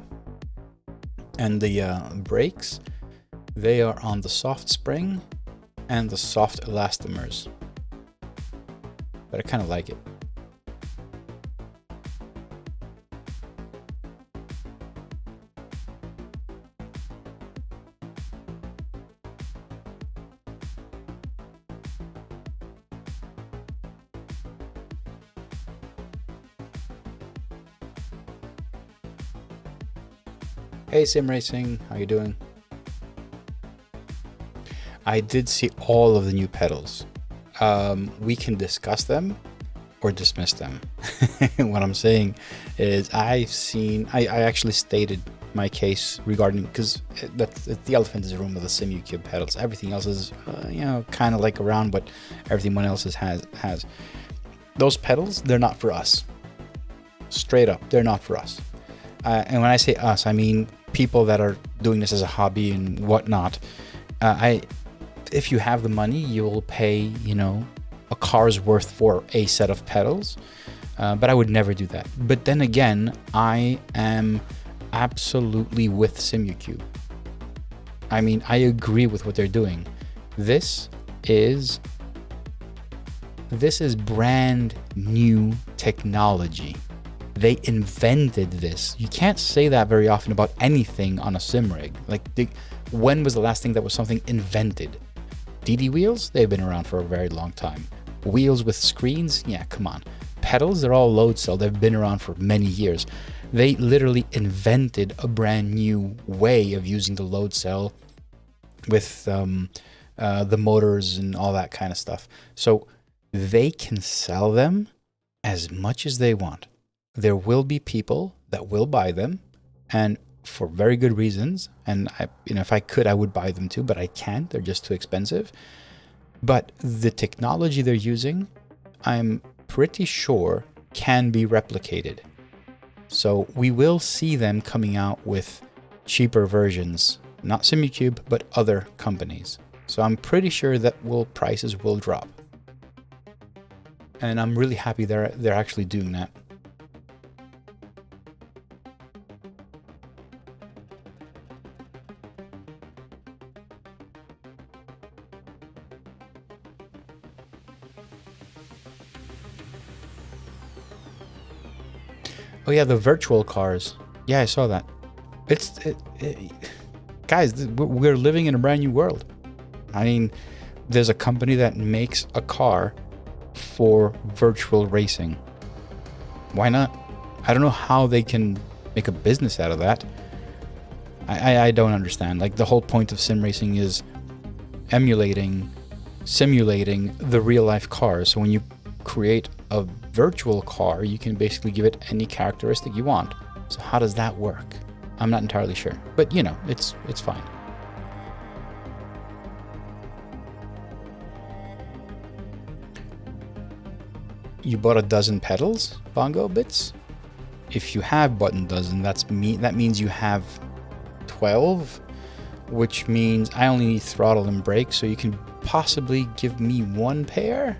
And the brakes, they are on the soft spring and the soft elastomers, but I kind of like it. Hey Simracing, how you doing? I did see all of the new pedals. We can discuss them or dismiss them. What I'm saying is I actually stated my case regarding, because the elephant in the room of the SimuCube pedals. Everything else is, you know, kind of like around, but everyone else has. Those pedals, they're not for us. Straight up, they're not for us. And when I say us, I mean people that are doing this as a hobby and whatnot. If you have the money, you'll pay, you know, a car's worth for a set of pedals. But I would never do that. But then again, I am absolutely with SimuCube. I mean, I agree with what they're doing. This is brand new technology. They invented this. You can't say that very often about anything on a sim rig. Like, when was the last thing that was something invented? DD wheels? They've been around for a very long time. Wheels with screens? Yeah, come on. Pedals? They're all load cell. They've been around for many years. They literally invented a brand new way of using the load cell with the motors and all that kind of stuff. So they can sell them as much as they want. There will be people that will buy them, and for very good reasons. And if I could, I would buy them too, but I can't. They're just too expensive. But the technology they're using, I'm pretty sure can be replicated. So we will see them coming out with cheaper versions, not SimuCube, but other companies. So I'm pretty sure that prices will drop. And I'm really happy they're actually doing that. Oh yeah, the virtual cars. Yeah, I saw that. Guys, we're living in a brand new world. I mean, there's a company that makes a car for virtual racing. Why not? I don't know how they can make a business out of that. I don't understand. Like, the whole point of sim racing is simulating the real life cars. So when you create a virtual car, you can basically give it any characteristic you want. So how does that work? I'm not entirely sure, but you know, it's fine. You bought a dozen pedals, Bongo Bits? If you have bought a dozen, that means you have 12, which means I only need throttle and brake, so you can possibly give me one pair?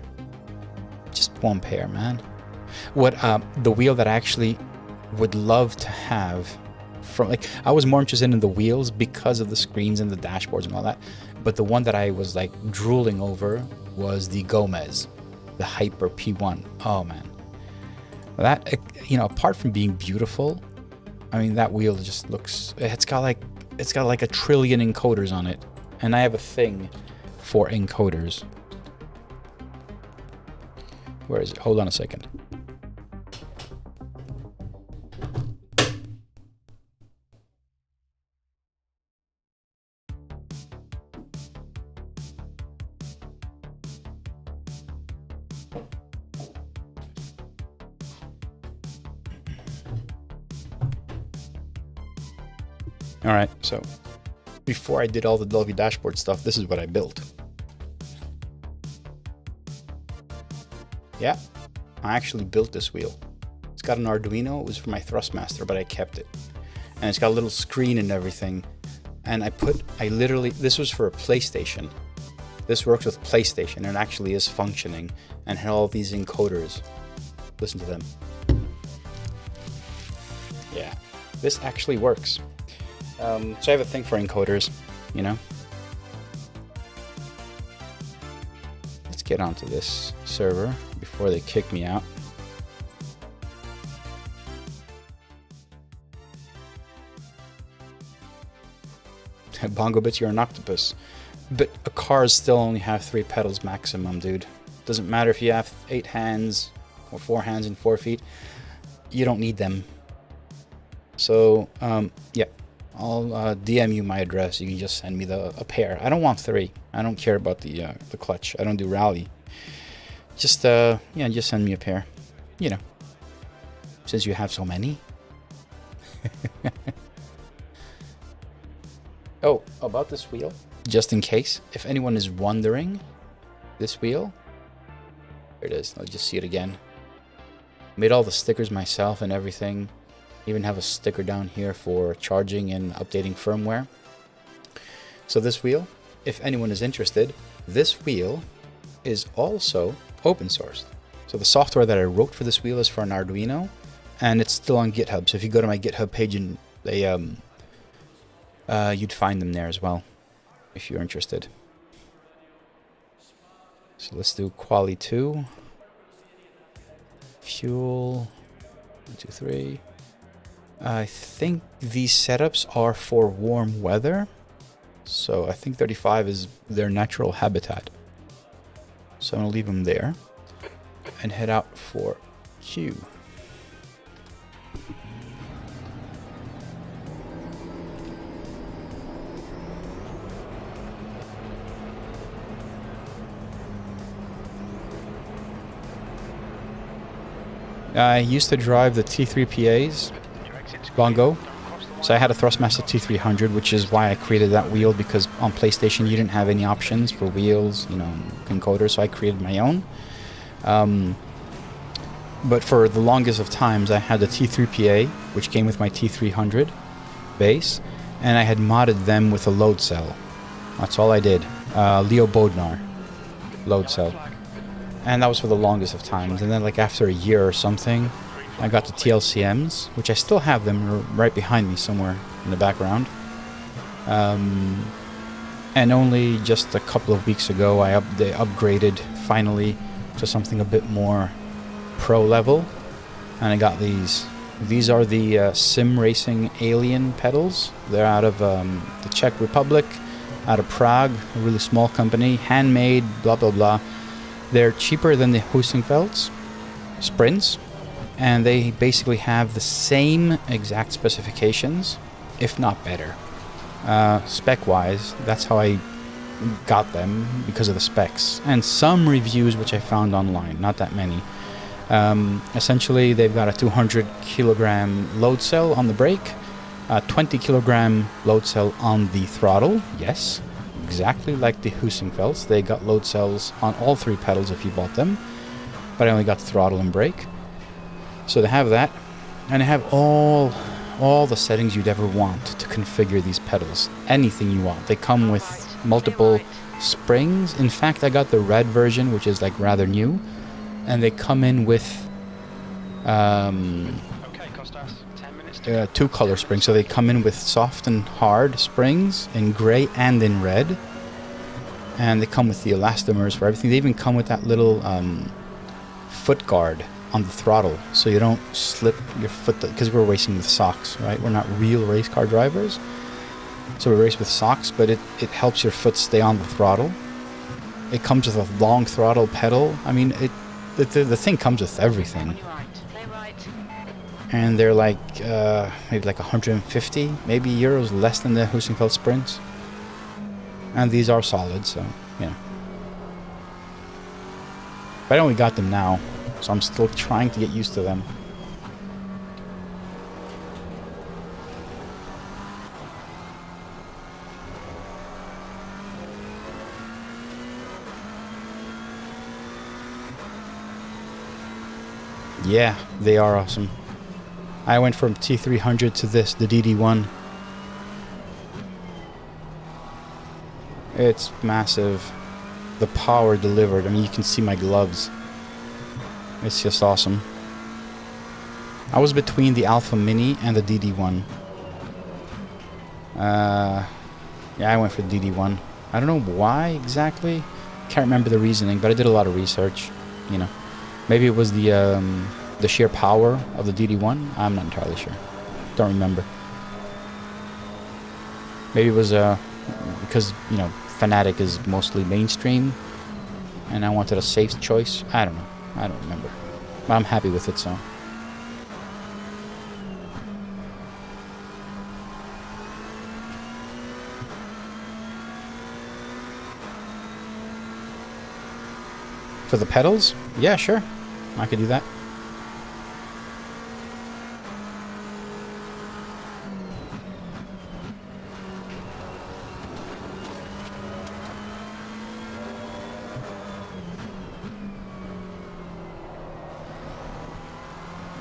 Just one pair, man. What the wheel that I actually would love to have from, like, I was more interested in the wheels because of the screens and the dashboards and all that, but the one that I was like drooling over was the Gomez, the Hyper P1. Oh man, that, you know, apart from being beautiful, I mean, that wheel just looks, it's got like a trillion encoders on it, and I have a thing for encoders. Where is it? Hold on a second. All right, so before I did all the Dolby dashboard stuff, this is what I built. Yeah, I actually built this wheel. It's got an Arduino. It was for my Thrustmaster, but I kept it. And it's got a little screen and everything. And I literally, this was for a PlayStation. This works with PlayStation and actually is functioning, and had all these encoders. Listen to them. Yeah, this actually works. So I have a thing for encoders, you know. Let's get onto this server before they kick me out. Bongo bits, you're an octopus. But cars still only have 3 pedals maximum, dude. Doesn't matter if you have 8 hands or 4 hands and 4 feet. You don't need them. So, yeah. I'll DM you my address. You can just send me a pair. I don't want 3. I don't care about the clutch. I don't do rally. Just yeah, just send me a pair. You know, since you have so many. Oh, about this wheel, just in case, if anyone is wondering, this wheel, here it is. I'll just see it again. Made all the stickers myself and everything. Even have a sticker down here for charging and updating firmware. So this wheel, if anyone is interested, this wheel is also open sourced. So the software that I wrote for this wheel is for an Arduino, and it's still on GitHub. So if you go to my GitHub page, and they you'd find them there as well, if you're interested. So let's do quali 2. Fuel, 1, 2, 3. I think these setups are for warm weather. So I think 35 is their natural habitat. So I'm going to leave them there and head out for Q. I used to drive the T3 PAs, Bongo, so I had a Thrustmaster T300, which is why I created that wheel, because on PlayStation you didn't have any options for wheels, you know, encoders, so I created my own. But for the longest of times I had the T3 PA, which came with my T300 base, and I had modded them with a load cell. That's all I did. Leo Bodnar load cell. And that was for the longest of times. And then like after a year or something, I got the TLCMs, which I still have them right behind me somewhere in the background. And only just a couple of weeks ago, they upgraded finally to something a bit more pro level. And I got these. These are the Simracing Alien pedals. They're out of the Czech Republic, out of Prague, a really small company, handmade, blah, blah, blah. They're cheaper than the Husingfelds Sprints, and they basically have the same exact specifications, if not better. Spec-wise, that's how I got them, because of the specs. And some reviews which I found online, not that many. Essentially, they've got a 200 kilogram load cell on the brake, a 20 kilogram load cell on the throttle, yes. Exactly like the Husingfelds, they got load cells on all 3 pedals if you bought them, but I only got the throttle and brake. So they have that, and they have all the settings you'd ever want to configure these pedals. Anything you want. They come with multiple springs. In fact, I got the red version, which is like rather new, and they come in with Okay, Costas, 10 minutes to 2 color springs. So they come in with soft and hard springs in gray and in red, and they come with the elastomers for everything. They even come with that little foot guard on the throttle, so you don't slip your foot, because we're racing with socks, right? We're not real race car drivers, so we race with socks, but it helps your foot stay on the throttle. It comes with a long throttle pedal. I mean, the thing comes with everything. On your right. Play right. And they're like maybe like 150 maybe euros less than the Hussenfeld Sprints, and these are solid, so you know. But I only got them now, so I'm still trying to get used to them. Yeah, they are awesome. I went from T300 to this, the DD1. It's massive. The power delivered. I mean, you can see my gloves. It's just awesome. I was between the Alpha Mini and the DD1. Yeah, I went for the DD1. I don't know why exactly. Can't remember the reasoning, but I did a lot of research. You know, maybe it was the sheer power of the DD1. I'm not entirely sure. Don't remember. Maybe it was because, you know, Fanatec is mostly mainstream, and I wanted a safe choice. I don't know. I don't remember. But I'm happy with it, so. For the pedals? Yeah, sure. I could do that.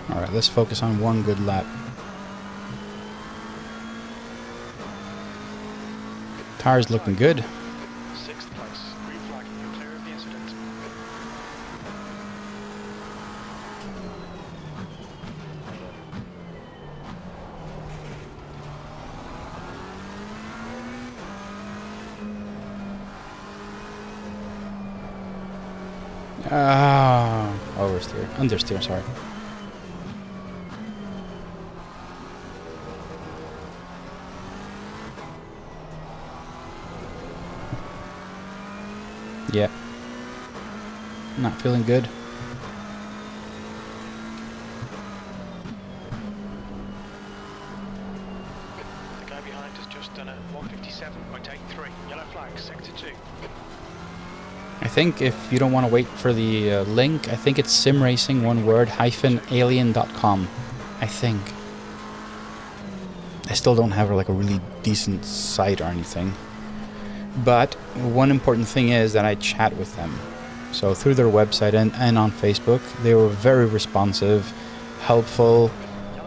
Alright, let's focus on one good lap. Tires looking good. 6th place. Green flag. You're clear of the incident. Oversteer. Understeer, sorry. Yeah. Not feeling good. The guy behind has just done a 157.83. Yellow flag, sector 2. I think if you don't want to wait for the link, I think it's Simracing, one word, -alien.com. I think. I still don't have like a really decent site or anything. But one important thing is that I chat with them. So through their website and on Facebook, they were very responsive, helpful,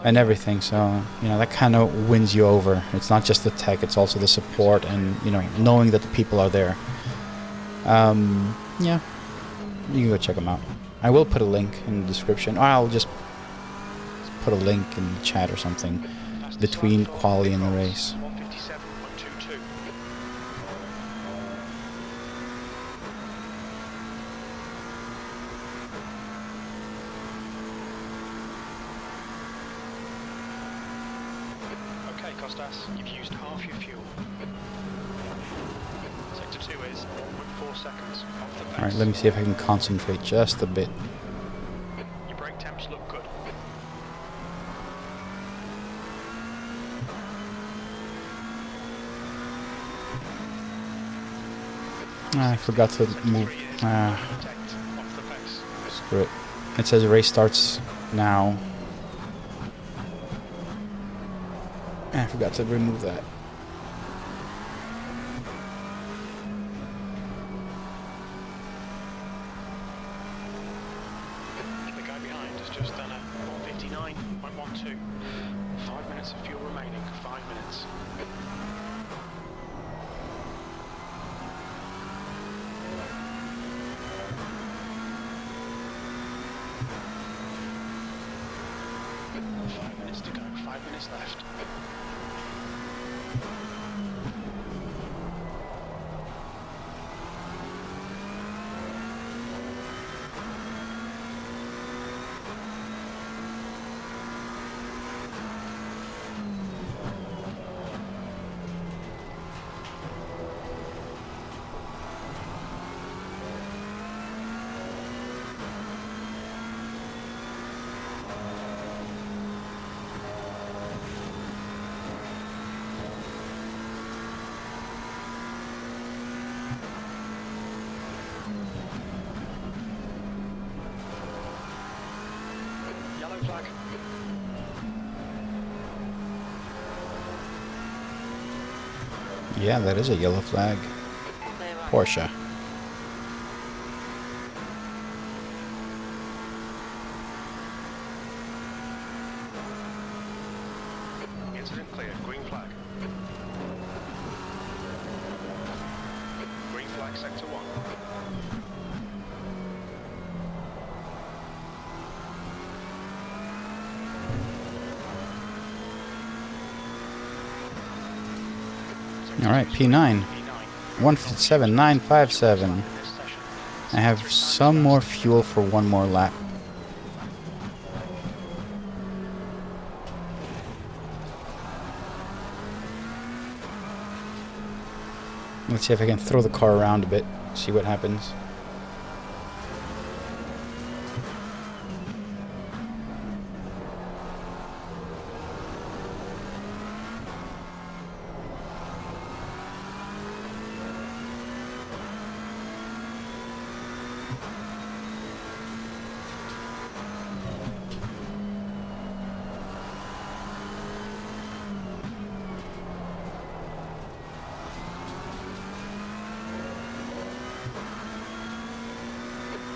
and everything. So, you know, that kind of wins you over. It's not just the tech, it's also the support and, you know, knowing that the people are there. Yeah, you can go check them out. I will put a link in the description, or I'll just put a link in the chat or something between quali and the race. 157.22. Okay, Costas, you've used half your fuel. Sector 2 is 1.4 seconds off the pace. Alright, let me see if I can concentrate just a bit. Your brake temps look good. I forgot to move. Off the pace. Screw it. It says race starts now. I forgot to remove that. The guy behind has just done a 159.12. 5 minutes of fuel remaining. 5 minutes. 5 minutes to go, 5 minutes left. Yellow flag. Yeah, that is a yellow flag. Clear right. Porsche. Incident clear, green flag. Green flag, sector 1. All right, P9. 157,957. I have some more fuel for one more lap. Let's see if I can throw the car around a bit, see what happens.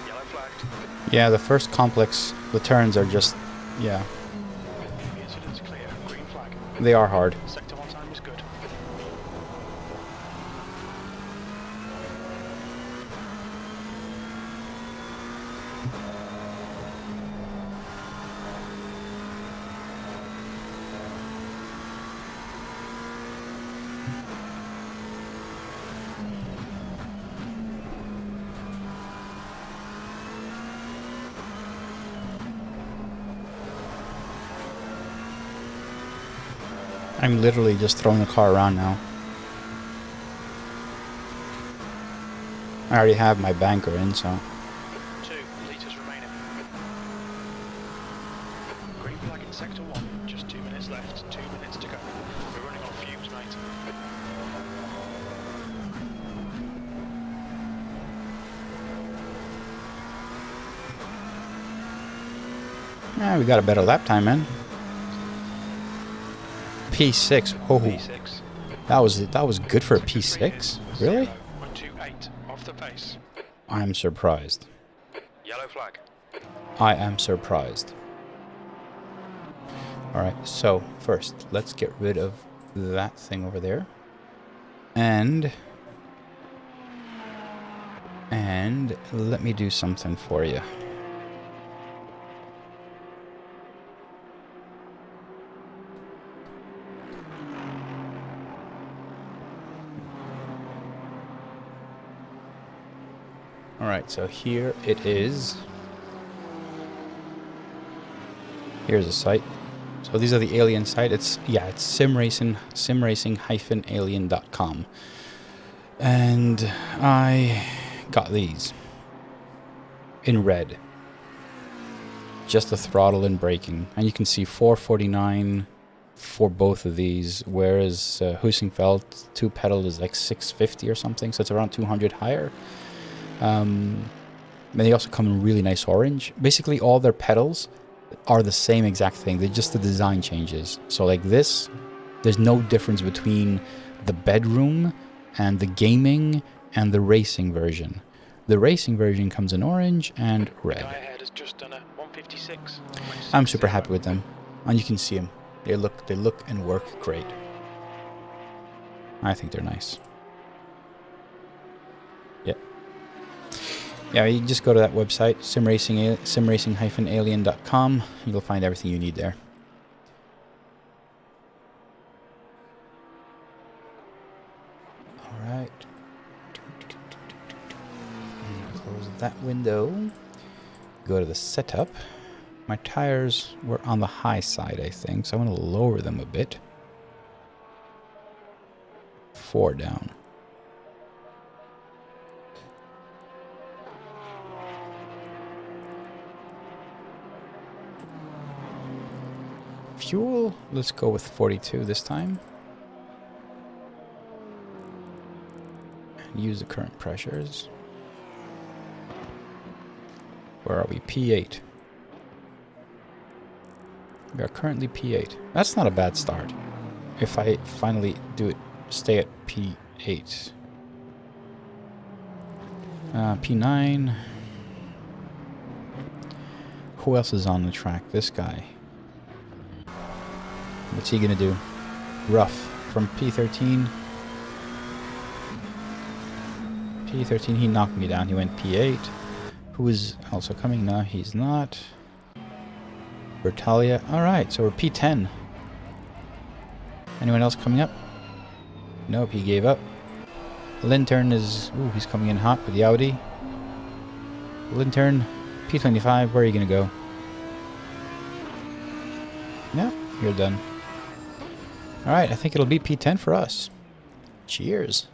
Yellow flagged. Yeah, the first complex, the turns are just, yeah, The incident's clear, green flag. they are hard. Sector 1 time was good. I'm literally just throwing the car around now. I already have my banker in, so. 2 litres remaining. Green flag in sector 1, just 2 minutes left, 2 minutes to go. We're running on fumes, mate. Yeah, we got a better lap time, man. P6. Oh, P6. that was good for a P6. Really? 128 off the pace. I'm surprised. Yellow flag. I am surprised. All right, so first, let's get rid of that thing over there. And let me do something for you. All right, so here it is. Here's a site. So these are the alien site. It's simracing-alien.com. And I got these in red. Just the throttle and braking. And you can see 449 for both of these, whereas Husingfeld 2-pedal is like 650 or something, so it's around 200 higher. And they also come in really nice orange. Basically, all their pedals are the same exact thing. They're just the design changes. So like this, there's no difference between the bedroom and the gaming and the racing version. The racing version comes in orange and Guy red. ahead has just done a 156. I'm super happy with them, and you can see them. They look and work great. I think they're nice. Yeah, you just go to that website, simracing-alien.com. You'll find everything you need there. that window. Go to the setup. My tires were on the high side, I think, so I'm going to lower them a bit. 4 down. Fuel, let's go with 42 this time. And use the current pressures. Where are we? P8. We are currently P8. That's not a bad start. If I finally do it, stay at P8. P9. Who else is on the track? This guy. What's he gonna do? Rough. From P13. P13, he knocked me down. He went P8. Who is also coming? No, he's not. Bertalia. Alright, so we're P10. Anyone else coming up? Nope, he gave up. Lintern is... Ooh, he's coming in hot with the Audi. Lintern, P25, where are you going to go? No, you're done. Alright, I think it'll be P10 for us. Cheers.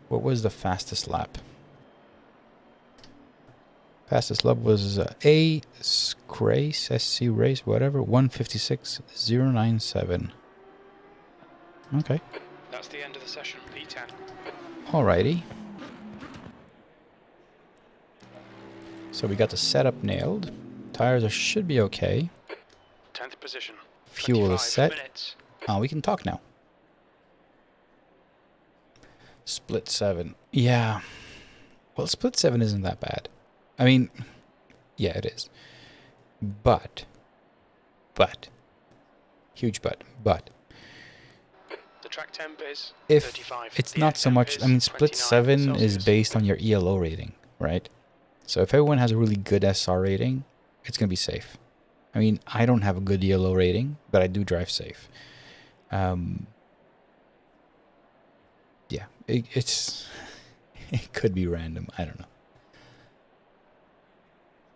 What was the fastest lap? Fastest lap was SC race, whatever, 1:56.097. Okay. That's the end of the session, P10. Alrighty. So we got the setup nailed. Tires should be okay. 10th position. Fuel is set. Minutes. We can talk now. Split 7. Yeah. Well, split 7 isn't that bad. I mean, yeah, it is. But, huge but. The track temp is If 35. it's The not air so temp much, is I mean, split 29 7 is Celsius. based on your ELO rating, right? So if everyone has a really good SR rating, it's going to be safe. I mean, I don't have a good ELO rating, but I do drive safe. Yeah, it's it could be random. I don't know.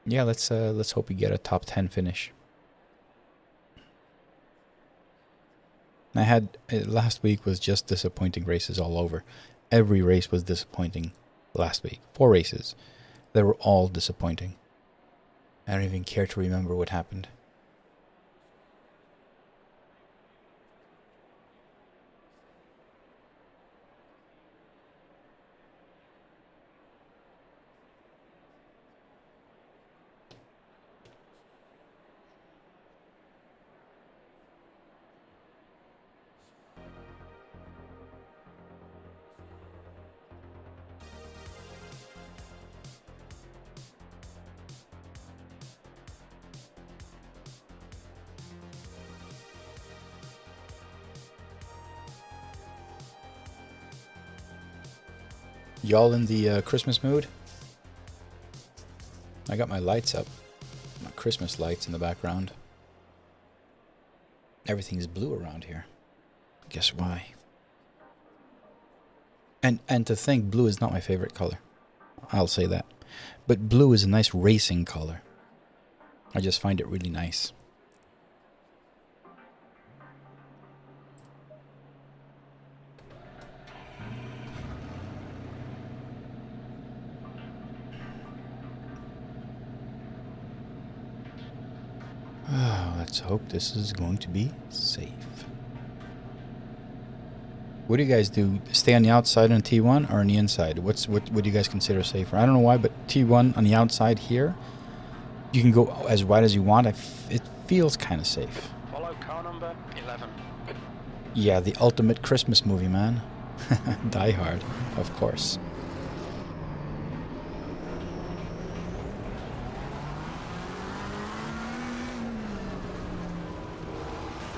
Yeah, let's hope we get a top 10 finish. I had last week was just disappointing races all over. Every race was disappointing last week. 4 races. They were all disappointing. I don't even care to remember what happened. Y'all in the Christmas mood? I got my lights up. My Christmas lights in the background. Everything is blue around here. Guess why? And to think blue is not my favorite color. I'll say that. But blue is a nice racing color. I just find it really nice. Let's hope this is going to be safe. What do you guys do? Stay on the outside on T1 or on the inside? What do you guys consider safer? I don't know why, but T1 on the outside here, you can go as wide as you want. It feels kind of safe. Follow car number 11. Yeah, the ultimate Christmas movie, man. Die Hard, of course.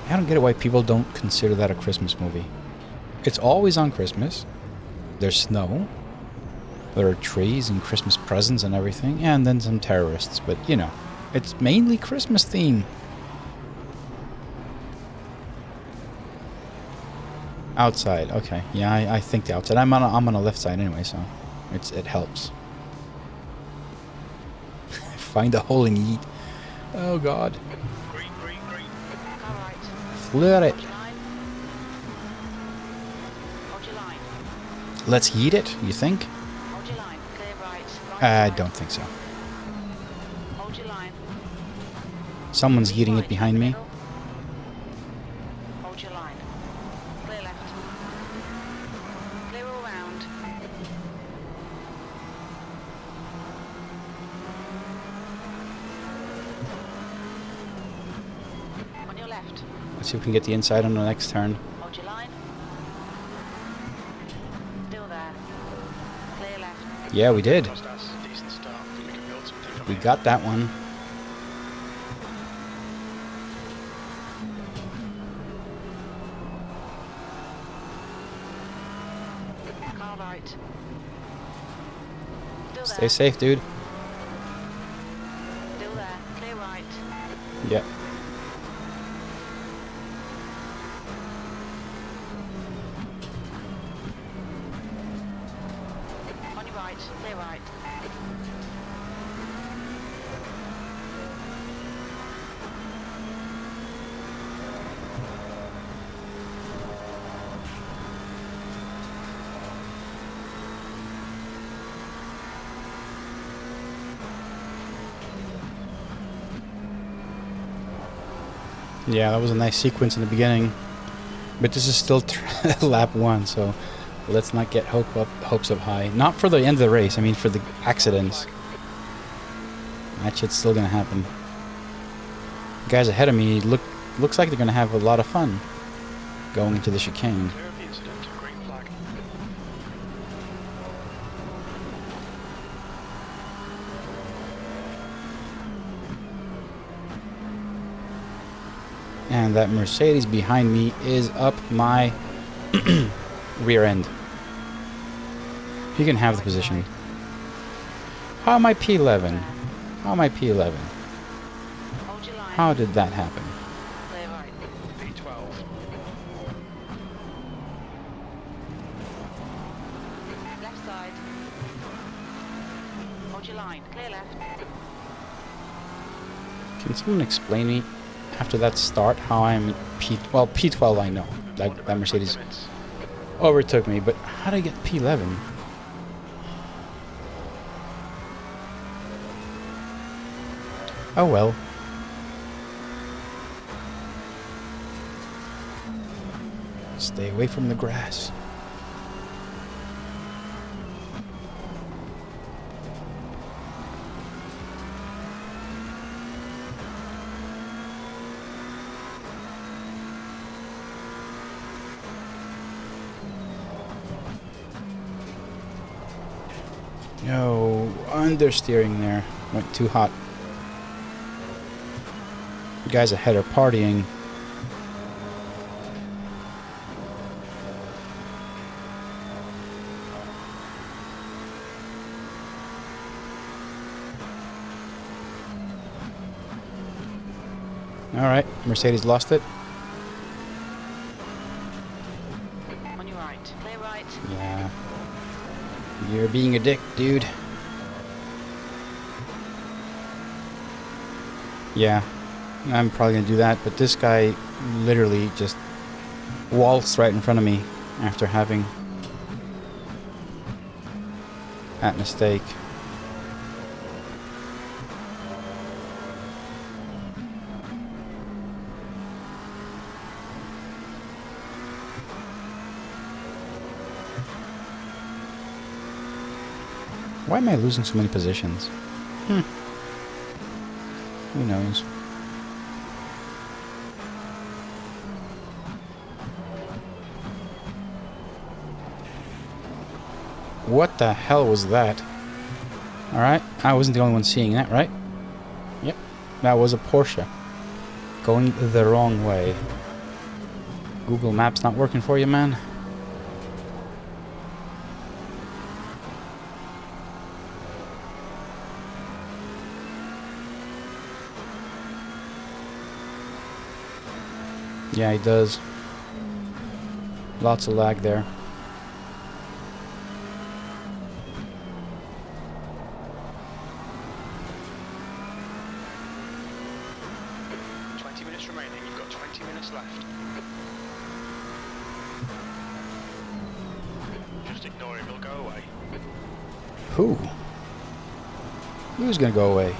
I don't get it why people don't consider that a Christmas movie. It's always on Christmas. There's snow. There are trees and Christmas presents and everything. And then some terrorists. But, you know, it's mainly Christmas theme. Outside. Okay. Yeah, I think the outside. I'm on a left side anyway, so it helps. find a hole and yeet. Oh god. Green, green, green. Car right. Flare it. Hold your line. Hold your line. Let's yeet it, you think? Hold your line. Clear right. Right I side. don't think so. Hold your line. Someone's Lean yeeting right it behind in the me. middle. Hold your line. Clear left. Clear all round. On your left. Let's see if we can get the inside on the next turn. Hold your line. Still there. Clear left. Yeah, we did. That's a decent start. I think we can build something from We here. got that one. Car right. Still Stay there. safe, dude. Still there. Clear right. Yeah. On your right. Clear right. Yeah, that was a nice sequence in the beginning. But this is still lap 1, so let's not get hopes up high. Not for the end of the race, I mean for the accidents. That shit's still gonna happen. The guys ahead of me looks like they're gonna have a lot of fun going into the chicane. Clear of the incident. Green flag. And that Mercedes behind me is up my rear end. He can have the position. How am I P11? How am I P11? Hold your line. How did that happen? Clear right. P12. Left side. Hold your line. Clear left. Can someone explain me after that start how I'm P12 I know. That Mercedes overtook me, but how did I get P11? Oh well. Stay away from the grass. No, understeering there. Went too hot. The guys ahead are partying. Alright, Mercedes lost it. On your right. Clear right. Yeah. You're being a dick, dude. Yeah, I'm probably gonna do that, but this guy literally just waltzed right in front of me after having that mistake. Why am I losing so many positions? Who knows? What the hell was that? Alright, I wasn't the only one seeing that, right? Yep, that was a Porsche. Going the wrong way. Google Maps not working for you, man? Yeah, he does. Lots of lag there. laps remaining. You've got 20 minutes left. Just ignore him, he'll go away. Who? Who's gonna go away?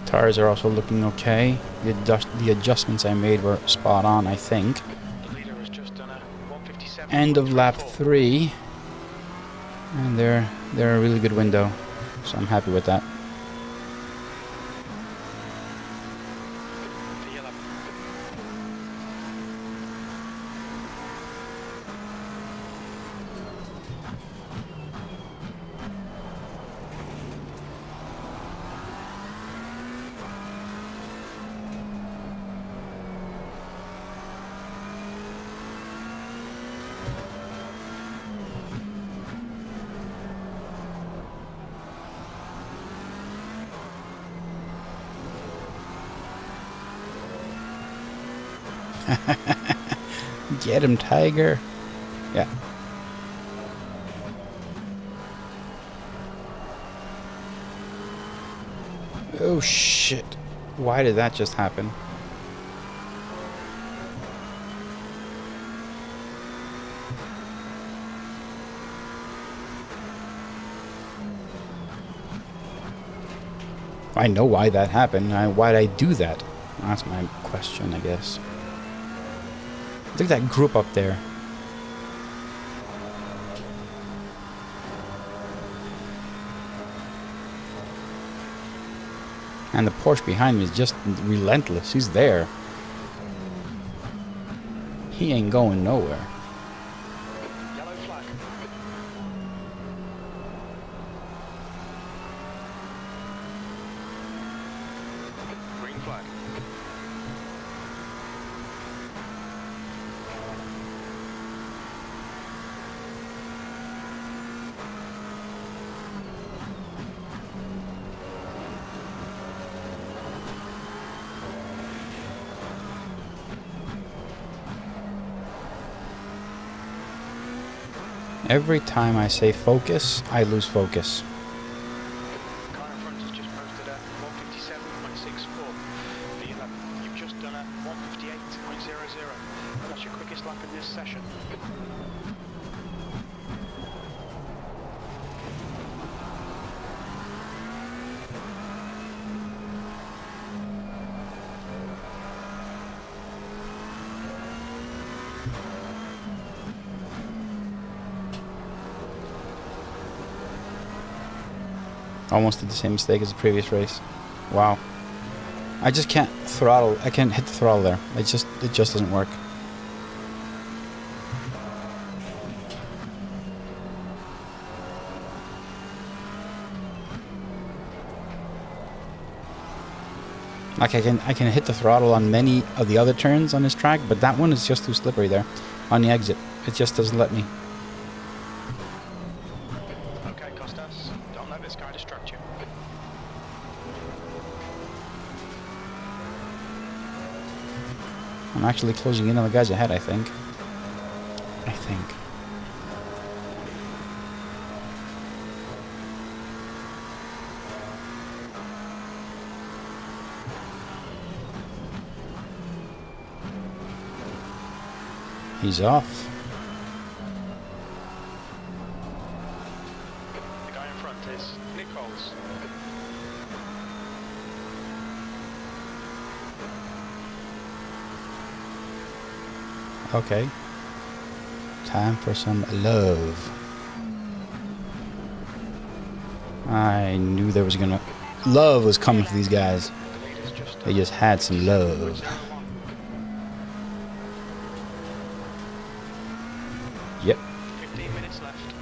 Tires are also looking okay. The adjustments I made were spot on, I think. The leader has just done a 157. End of lap 3. And they're a really good window. So I'm happy with that. Get him, Tiger. Yeah. Oh shit. Why did that just happen? I know why that happened. Why'd I do that? That's my question, I guess. Look at that group up there. And the Porsche behind me is just relentless. He's there. He ain't going nowhere. Yellow flag. Green flag. Every time I say focus, I lose focus. Car in front has just posted a 157.64. You've just done a 158.00. That's your quickest lap in this session. Almost did the same mistake as the previous race. Wow. I just can't throttle. I can't hit the throttle there. It just doesn't work. Like I can hit the throttle on many of the other turns on this track, but that one is just too slippery there on the exit. It just doesn't let me. Okay, Costas, don't let this car distract you. I'm actually closing in on the guys ahead, I think. He's off. The guy in front is Nichols. Okay. Time for some love. I knew there was gonna... Love was coming for these guys. They just had some love. Yep. 15 minutes left.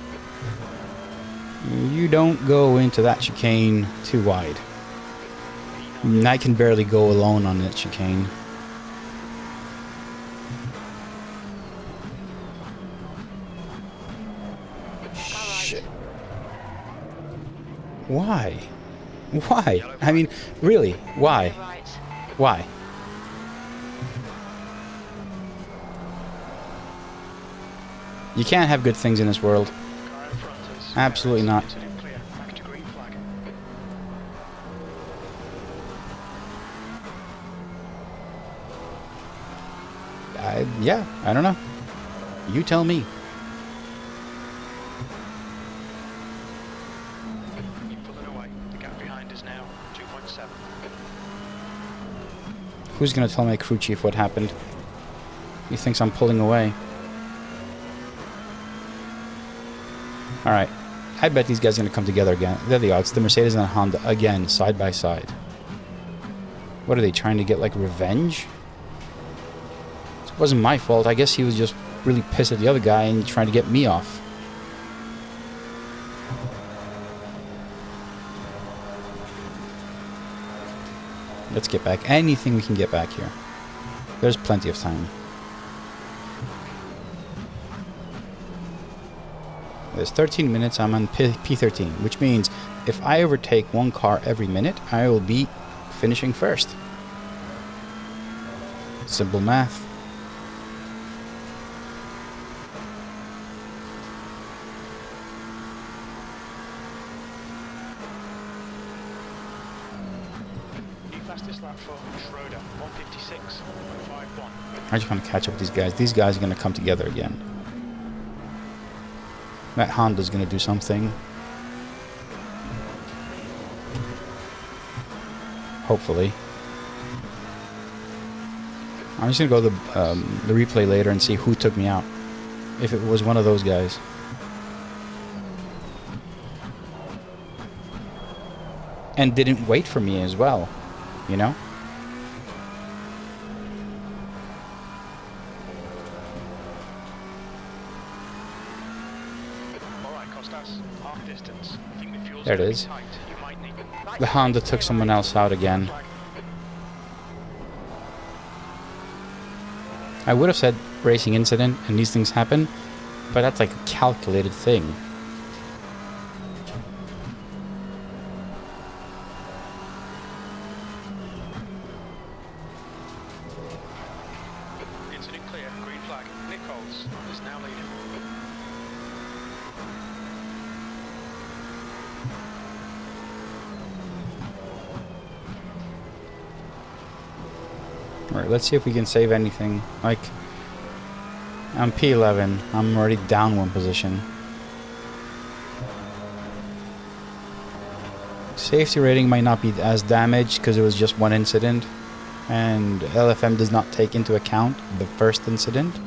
You don't go into that chicane too wide. I can barely go alone on that chicane. Shit. Why? Why? I mean, really, why? Right. Why? You can't have good things in this world. Car in front is Absolutely not. Incident clear. Back to green flag. Yeah, I don't know. You tell me. You're pulling away. The gap behind is now 2.7. Who's gonna tell my crew chief what happened? He thinks I'm pulling away. Alright. I bet these guys are gonna come together again. They're the odds. The Mercedes and the Honda again, side by side. What are they trying to get, like, revenge? It wasn't my fault. I guess he was just really pissed at the other guy and trying to get me off. Let's get back. Anything we can get back here. There's plenty of time. There's 13 minutes. I'm on P13, which means if I overtake one car every minute, I will be finishing first. Simple math. New fastest lap for Schroeder, 156.51. I just want to catch up with these guys. These guys are going to come together again. That Honda's going to do something. Hopefully. I'm just going to go to the replay later and see who took me out. If it was one of those guys. And didn't wait for me as well. You know? Alright, Costas, half distance. I think the fuel's There it gonna be is. tight. You might need The Honda took someone else out again. I would have said racing incident and these things happen, but that's like a calculated thing. Incident clear, green flag. Nichols is now leading. Alright, let's see if we can save anything. Like, I'm P11. I'm already down one position. Safety rating might not be as damaged because it was just one incident. And LFM does not take into account the first incident.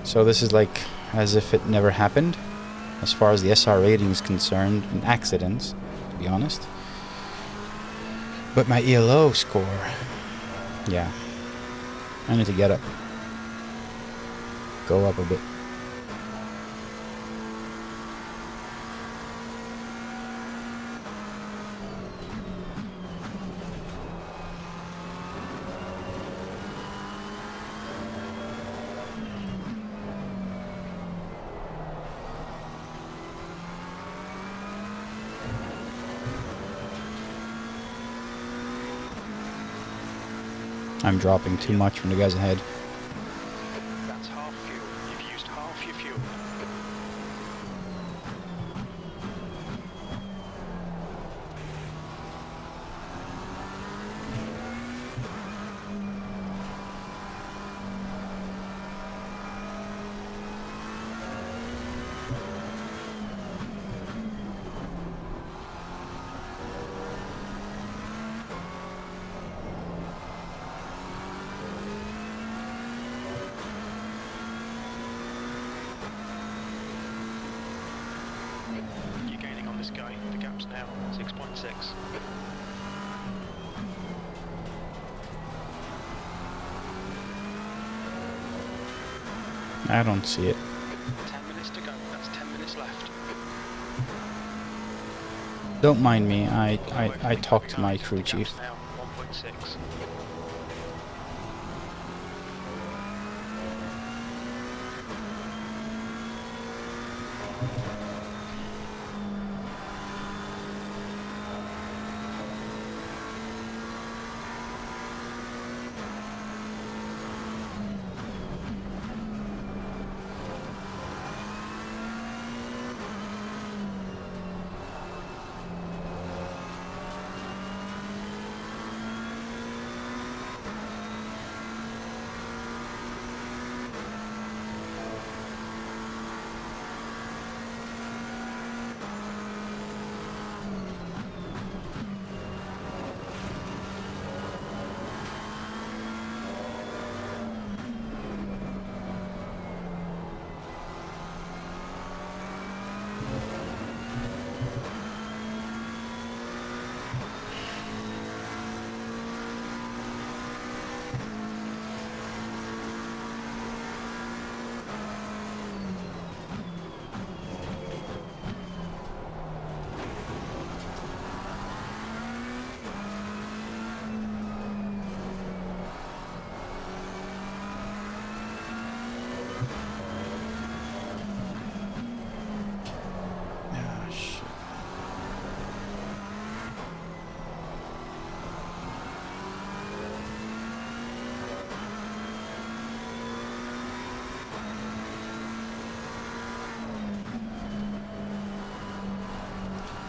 So this is like as if it never happened. As far as the SR rating is concerned, and accidents, to be honest. But my ELO score... Yeah. I need to get up. Go up a bit. I'm dropping too much from the guys ahead. That's half fuel. You've used half your fuel. You're gaining on this guy. The gap's now 6.6. I don't see it. 10 Don't mind me. I talk to my crew chief. Now 1.6.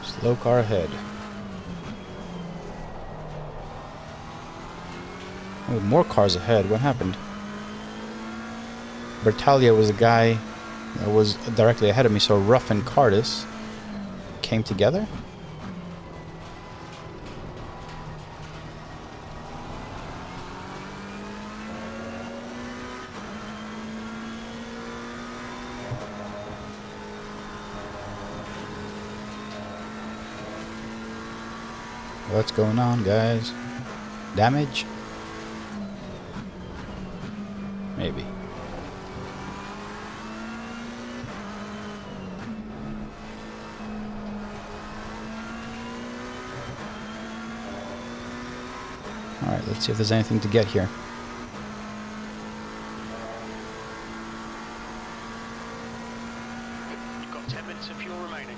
Slow car ahead. Oh, more cars ahead. What happened? Bertalia was a guy that was directly ahead of me, so Ruff and Cardis came together? What's going on, guys? Damage? Maybe. Alright, let's see if there's anything to get here. You've got 10 minutes of fuel remaining.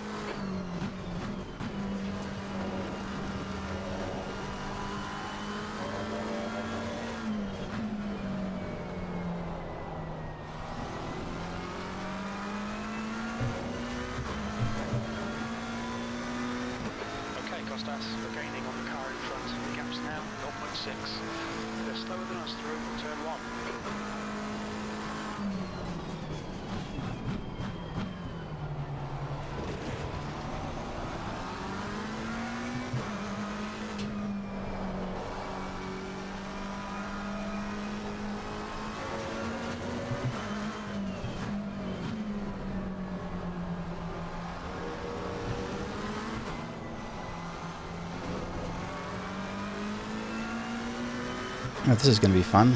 Costas, we're gaining on the car in front. The gap's now 0.6. They're slower than us through turn 1. Oh, this is going to be fun.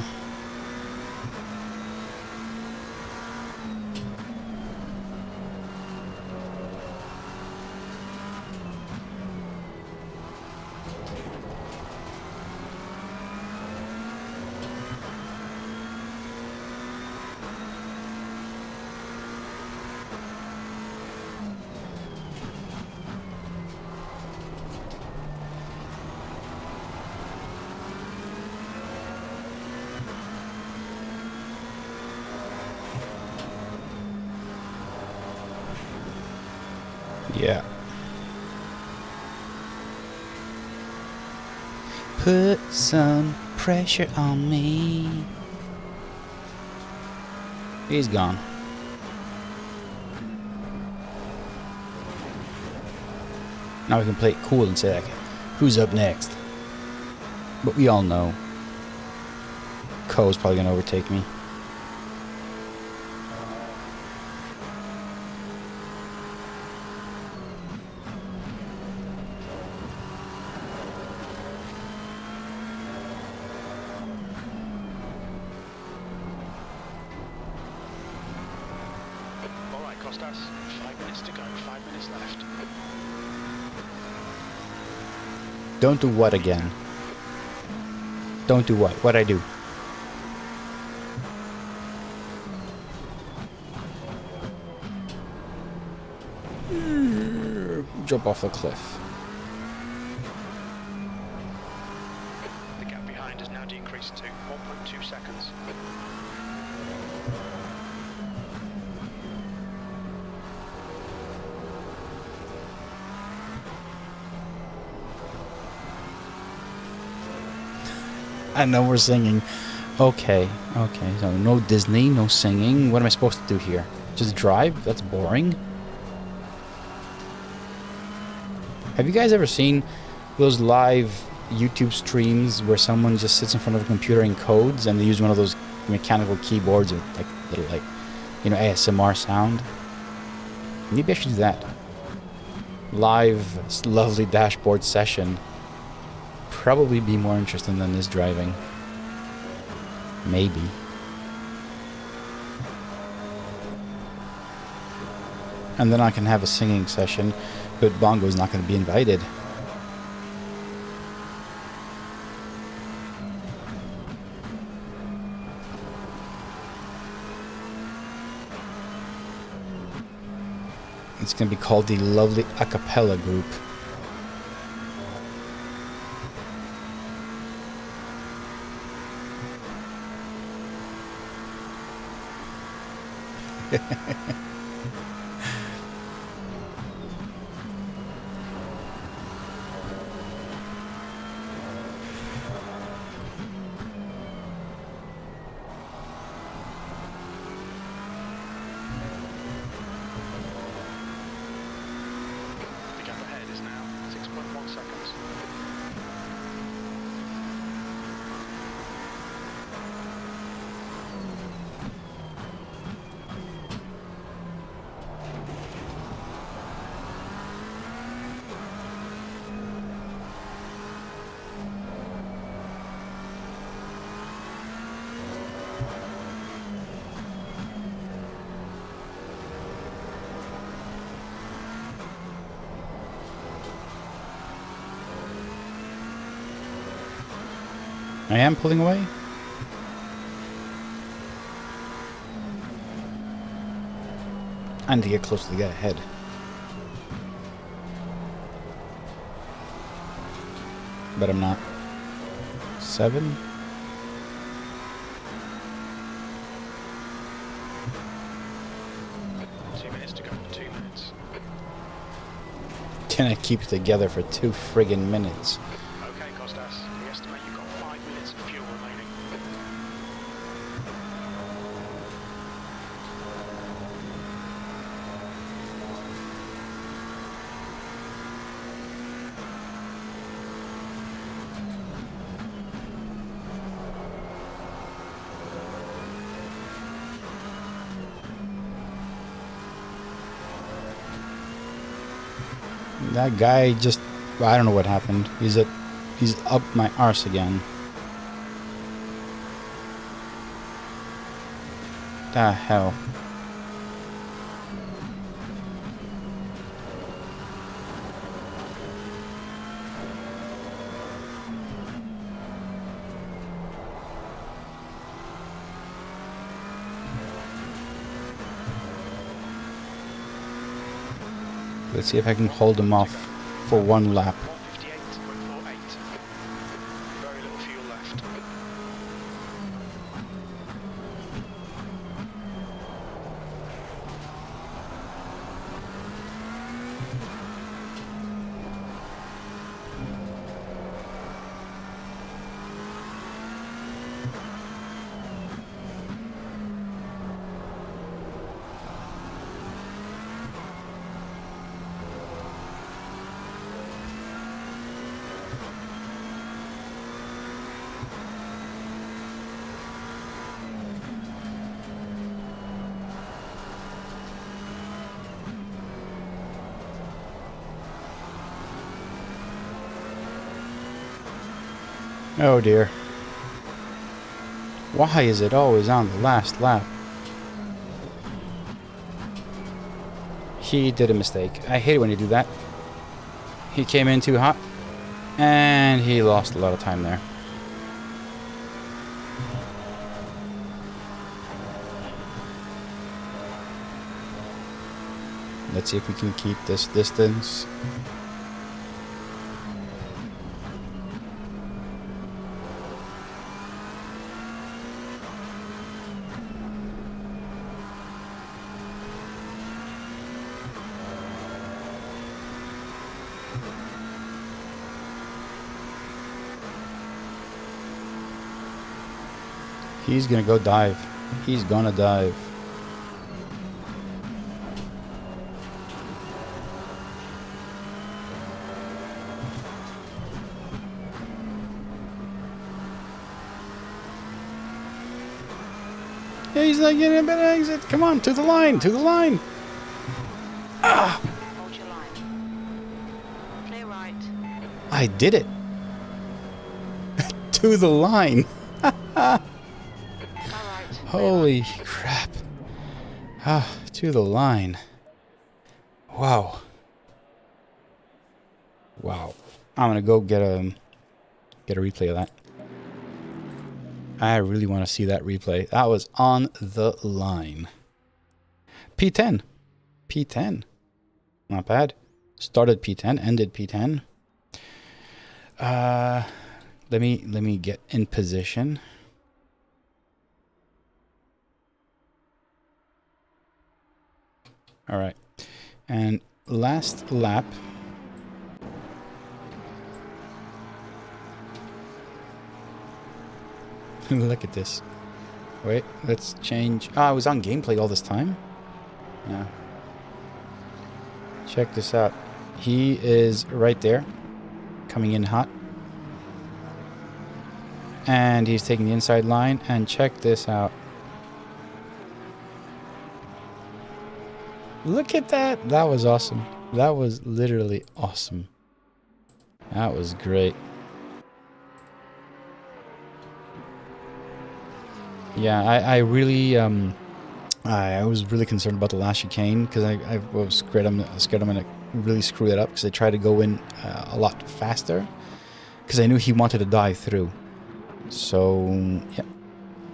Yeah. Put some pressure on me. He's gone. Now we can play it cool and say, like, who's up next? But we all know Co's probably going to overtake me. Alright, Costas, 5 minutes to go, 5 minutes left. Don't do what again? Don't do what? What'd I do? Jump off a cliff. The gap behind has now decreased to 1.2 seconds. I know we're singing. Okay, okay. So no Disney, no singing. What am I supposed to do here? Just drive? That's boring. Have you guys ever seen those live YouTube streams where someone just sits in front of a computer and codes, and they use one of those mechanical keyboards with like little, like, you know, ASMR sound? Maybe I should do that. Live, lovely dashboard session. Probably be more interesting than this driving. Maybe. And then I can have a singing session, but Bongo's not going to be invited. It's going to be called the Lovely A Cappella Group. The gap ahead is now 6.1 seconds. I am pulling away? I need to get close to the guy ahead. But I'm not. 7? To go, 2 minutes. Can I keep it together for 2 friggin' minutes? Okay, Costas, we estimate you've got 5 minutes of fuel remaining. That guy just... I don't know what happened. He's up my arse again. The hell. Let's see if I can hold him off for one lap. 158.48. Very little fuel left. Oh dear. Why is it always on the last lap? He did a mistake. I hate it when you do that. He came in too hot, And he lost a lot of time there. Let's see if we can keep this distance. He's gonna go dive. He's gonna dive. Yeah, he's not getting a better exit. Come on, to the line, to the line. Ah! Hold your line. Clear right. I did it. To the line. Car right. Holy crap. Ah, to the line. Wow. Wow. I'm gonna go get a replay of that. I really want to see that replay. That was on the line. P10. P10. Not bad. Started P10, ended P10. Let me get in position. All right. And last lap. Look at this. Wait, let's change. Oh, I was on gameplay all this time. Yeah. Check this out. He is right there, coming in hot. And he's taking the inside line. And check this out. Look at that. That was awesome. That was literally awesome. That was great. Yeah, I really I was really concerned about the last chicane because I was scared I'm gonna really screw it up because I tried to go in a lot faster because I knew he wanted to dive through. So yeah,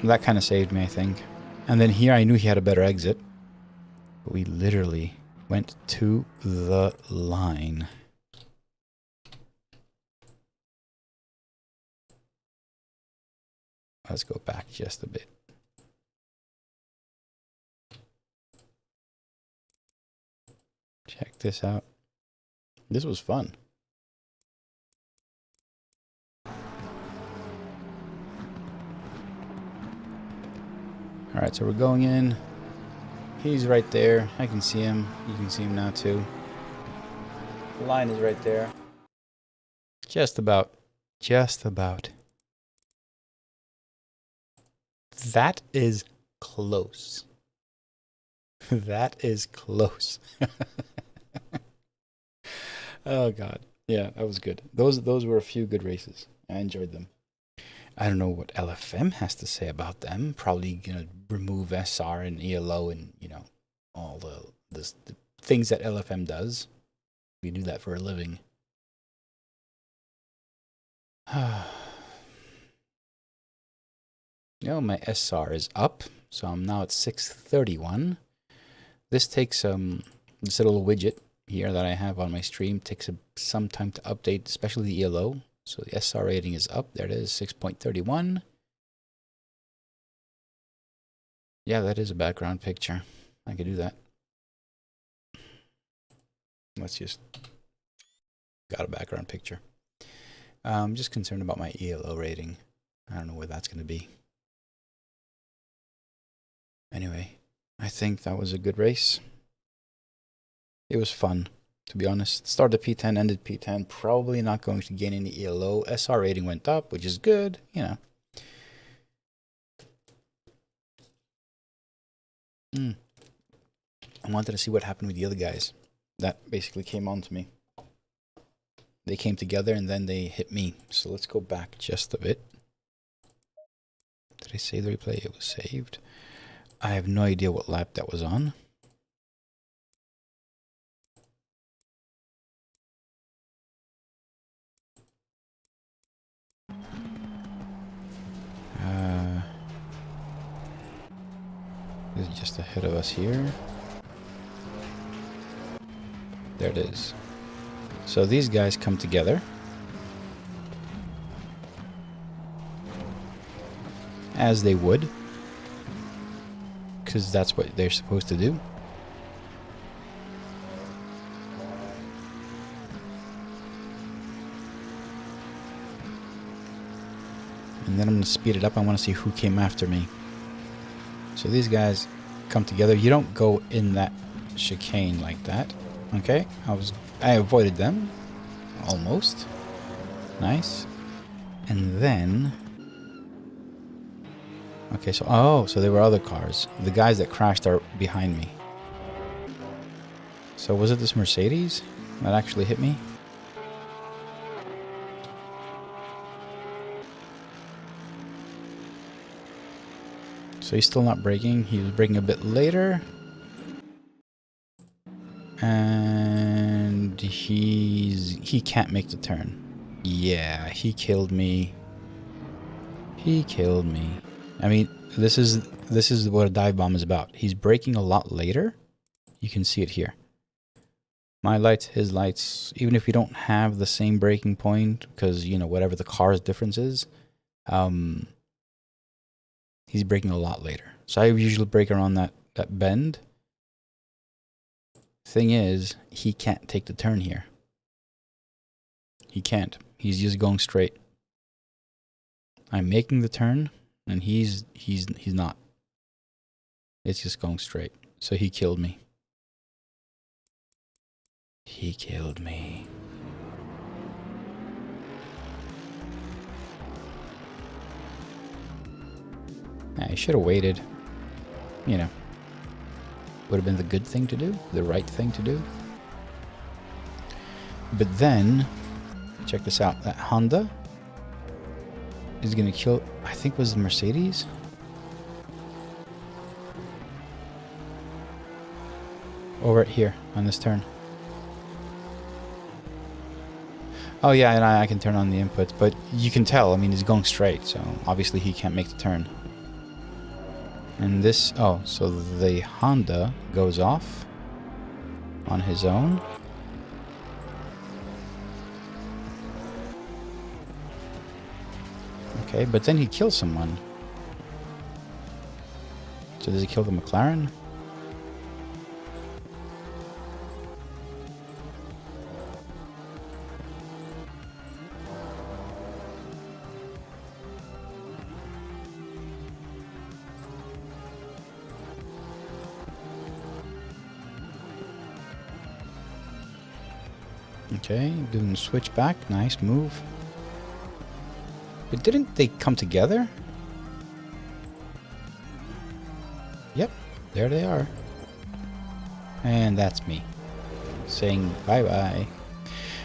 that kind of saved me, I think. And then here I knew he had a better exit. But we literally went to the line. Let's go back just a bit. Check this out. This was fun. All right, so we're going in. He's right there. I can see him. You can see him now too. The line is right there. Just about. Just about. That is close. That is close. Oh God. Yeah, that was good. Those were a few good races. I enjoyed them. I don't know what LFM has to say about them. Probably gonna remove SR and ELO and, you know, all the things that LFM does. We do that for a living. You know, my SR is up, so I'm now at 631. This takes this little widget here that I have on my stream takes some time to update, especially the ELO. So the SR rating is up. There it is, 6.31. Yeah, that is a background picture. I could do that. Let's just got a background picture. I'm just concerned about my ELO rating. I don't know where that's going to be. Anyway, I think that was a good race. It was fun, to be honest. Started P10, ended P10. Probably not going to gain any ELO. SR rating went up, which is good, you know. I wanted to see what happened with the other guys. That basically came on to me. They came together and then they hit me. So let's go back just a bit. Did I save the replay? It was saved. I have no idea what lap that was on. This is just ahead of us here. There it is. So these guys come together. As they would. Because that's what they're supposed to do. And then I'm going to speed it up. I want to see who came after me. So these guys come together. You don't go in that chicane like that. Okay? I avoided them. Almost. Nice. And then... Okay, so... so there were other cars. The guys that crashed are behind me. So was it this Mercedes that actually hit me? So he's still not braking. He was braking a bit later. And he can't make the turn. Yeah, he killed me. He killed me. I mean, this is what a dive bomb is about. He's braking a lot later. You can see it here. My lights, his lights, even if we don't have the same braking point, because, you know, whatever the car's difference is, he's braking a lot later. So I usually brake around that bend. Thing is, he can't take the turn here. He can't. He's just going straight. I'm making the turn, and he's not. It's just going straight. So he killed me. He killed me. I should have waited. You know. Would have been the good thing to do. The right thing to do. But then, check this out. That Honda is going to kill, I think it was the Mercedes. Over here on this turn. Oh yeah, and I can turn on the inputs, but you can tell, I mean, he's going straight, so obviously he can't make the turn. And this, so the Honda goes off on his own. Okay, but then he kills someone. So does he kill the McLaren? Okay, doing the switch back. Nice move. But didn't they come together? Yep, there they are. And that's me saying bye-bye.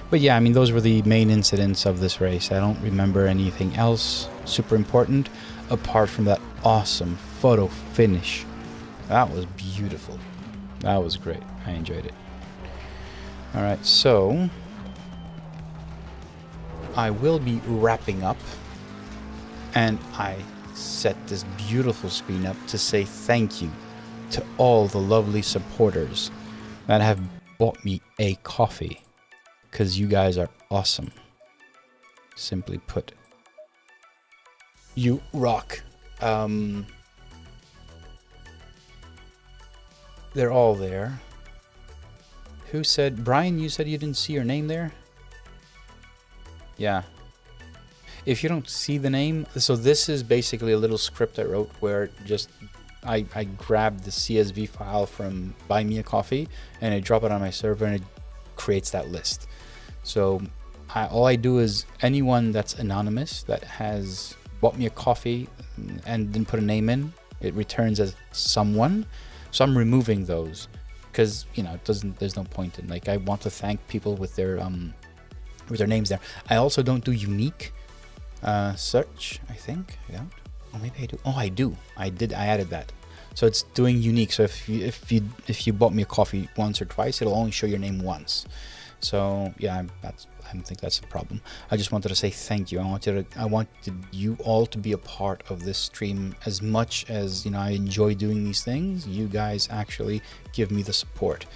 But yeah, I mean, those were the main incidents of this race. I don't remember anything else super important apart from that awesome photo finish. That was beautiful. That was great. I enjoyed it. Alright, so I will be wrapping up, and I set this beautiful screen up to say thank you to all the lovely supporters that have bought me a coffee, because you guys are awesome. Simply put, you rock. They're all there. Who said, Brian, you said you didn't see your name there? Yeah. If you don't see the name, so this is basically a little script I wrote where just I grabbed the CSV file from Buy Me a Coffee and I drop it on my server and it creates that list. So all I do is anyone that's anonymous that has bought me a coffee and didn't put a name in, it returns as someone. So I'm removing those. Because, you know, there's no point in, like, I want to thank people with their names there. I also don't do unique search, I think. I don't. Oh, maybe I do. Oh, I do. I added that. So it's doing unique. So if you bought me a coffee once or twice, it'll only show your name once. So yeah, I don't think that's a problem. I just wanted to say thank you. I wanted you all to be a part of this stream. As much as, you know, I enjoy doing these things, you guys actually give me the support.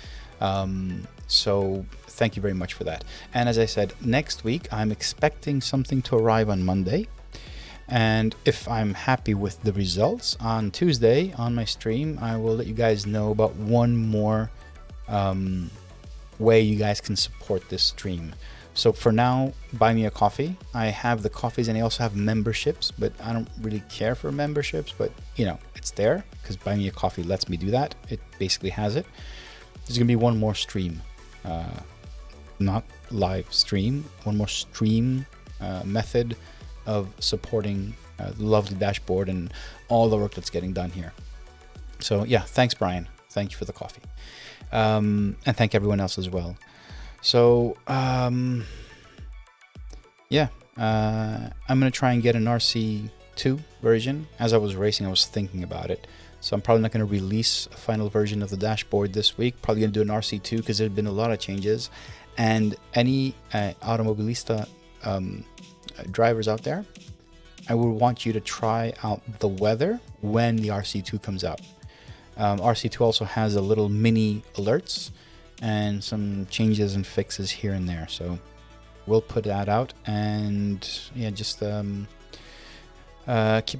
So thank you very much for that. And as I said, next week I'm expecting something to arrive on Monday. And if I'm happy with the results on Tuesday on my stream, I will let you guys know about one more way you guys can support this stream. So for now, buy me a coffee. I have the coffees and I also have memberships, but I don't really care for memberships, but you know, it's there because buy me a coffee lets me do that. It basically has it. There's gonna be one more stream, not live stream, one more stream method of supporting the lovely dashboard and all the work that's getting done here. So yeah, thanks Brian. Thank you for the coffee. And thank everyone else as well. So yeah, I'm gonna try and get an RC2 version. As I was racing, I was thinking about it. So I'm probably not gonna release a final version of the dashboard this week. Probably gonna do an RC2 because there's been a lot of changes. And any automobilista drivers out there, I would want you to try out the weather when the RC2 comes out. RC2 also has a little mini alerts and some changes and fixes here and there, so we'll put that out. And yeah, just keep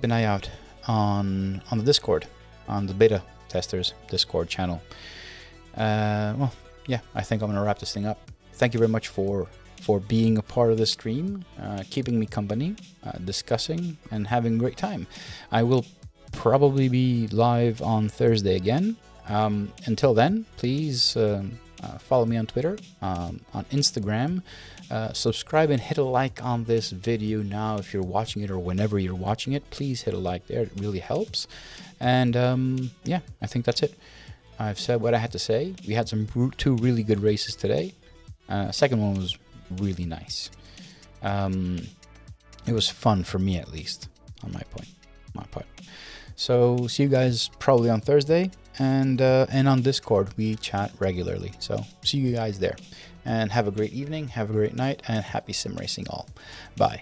an eye out on the Discord, on the beta testers Discord channel. Well, yeah, I think I'm gonna wrap this thing up. Thank you very much for being a part of the stream, keeping me company, discussing and having a great time. I will probably be live on Thursday again. Until then, please follow me on Twitter, on Instagram, subscribe and hit a like on this video now if you're watching it, or whenever you're watching it. Please hit a like there, it really helps. And yeah, I think that's it. I've said what I had to say. We had two really good races today. Second one was really nice. It was fun for me, at least, on my part. So see you guys probably on Thursday, and on Discord we chat regularly. So see you guys there, and have a great evening, have a great night, and happy sim racing all. Bye.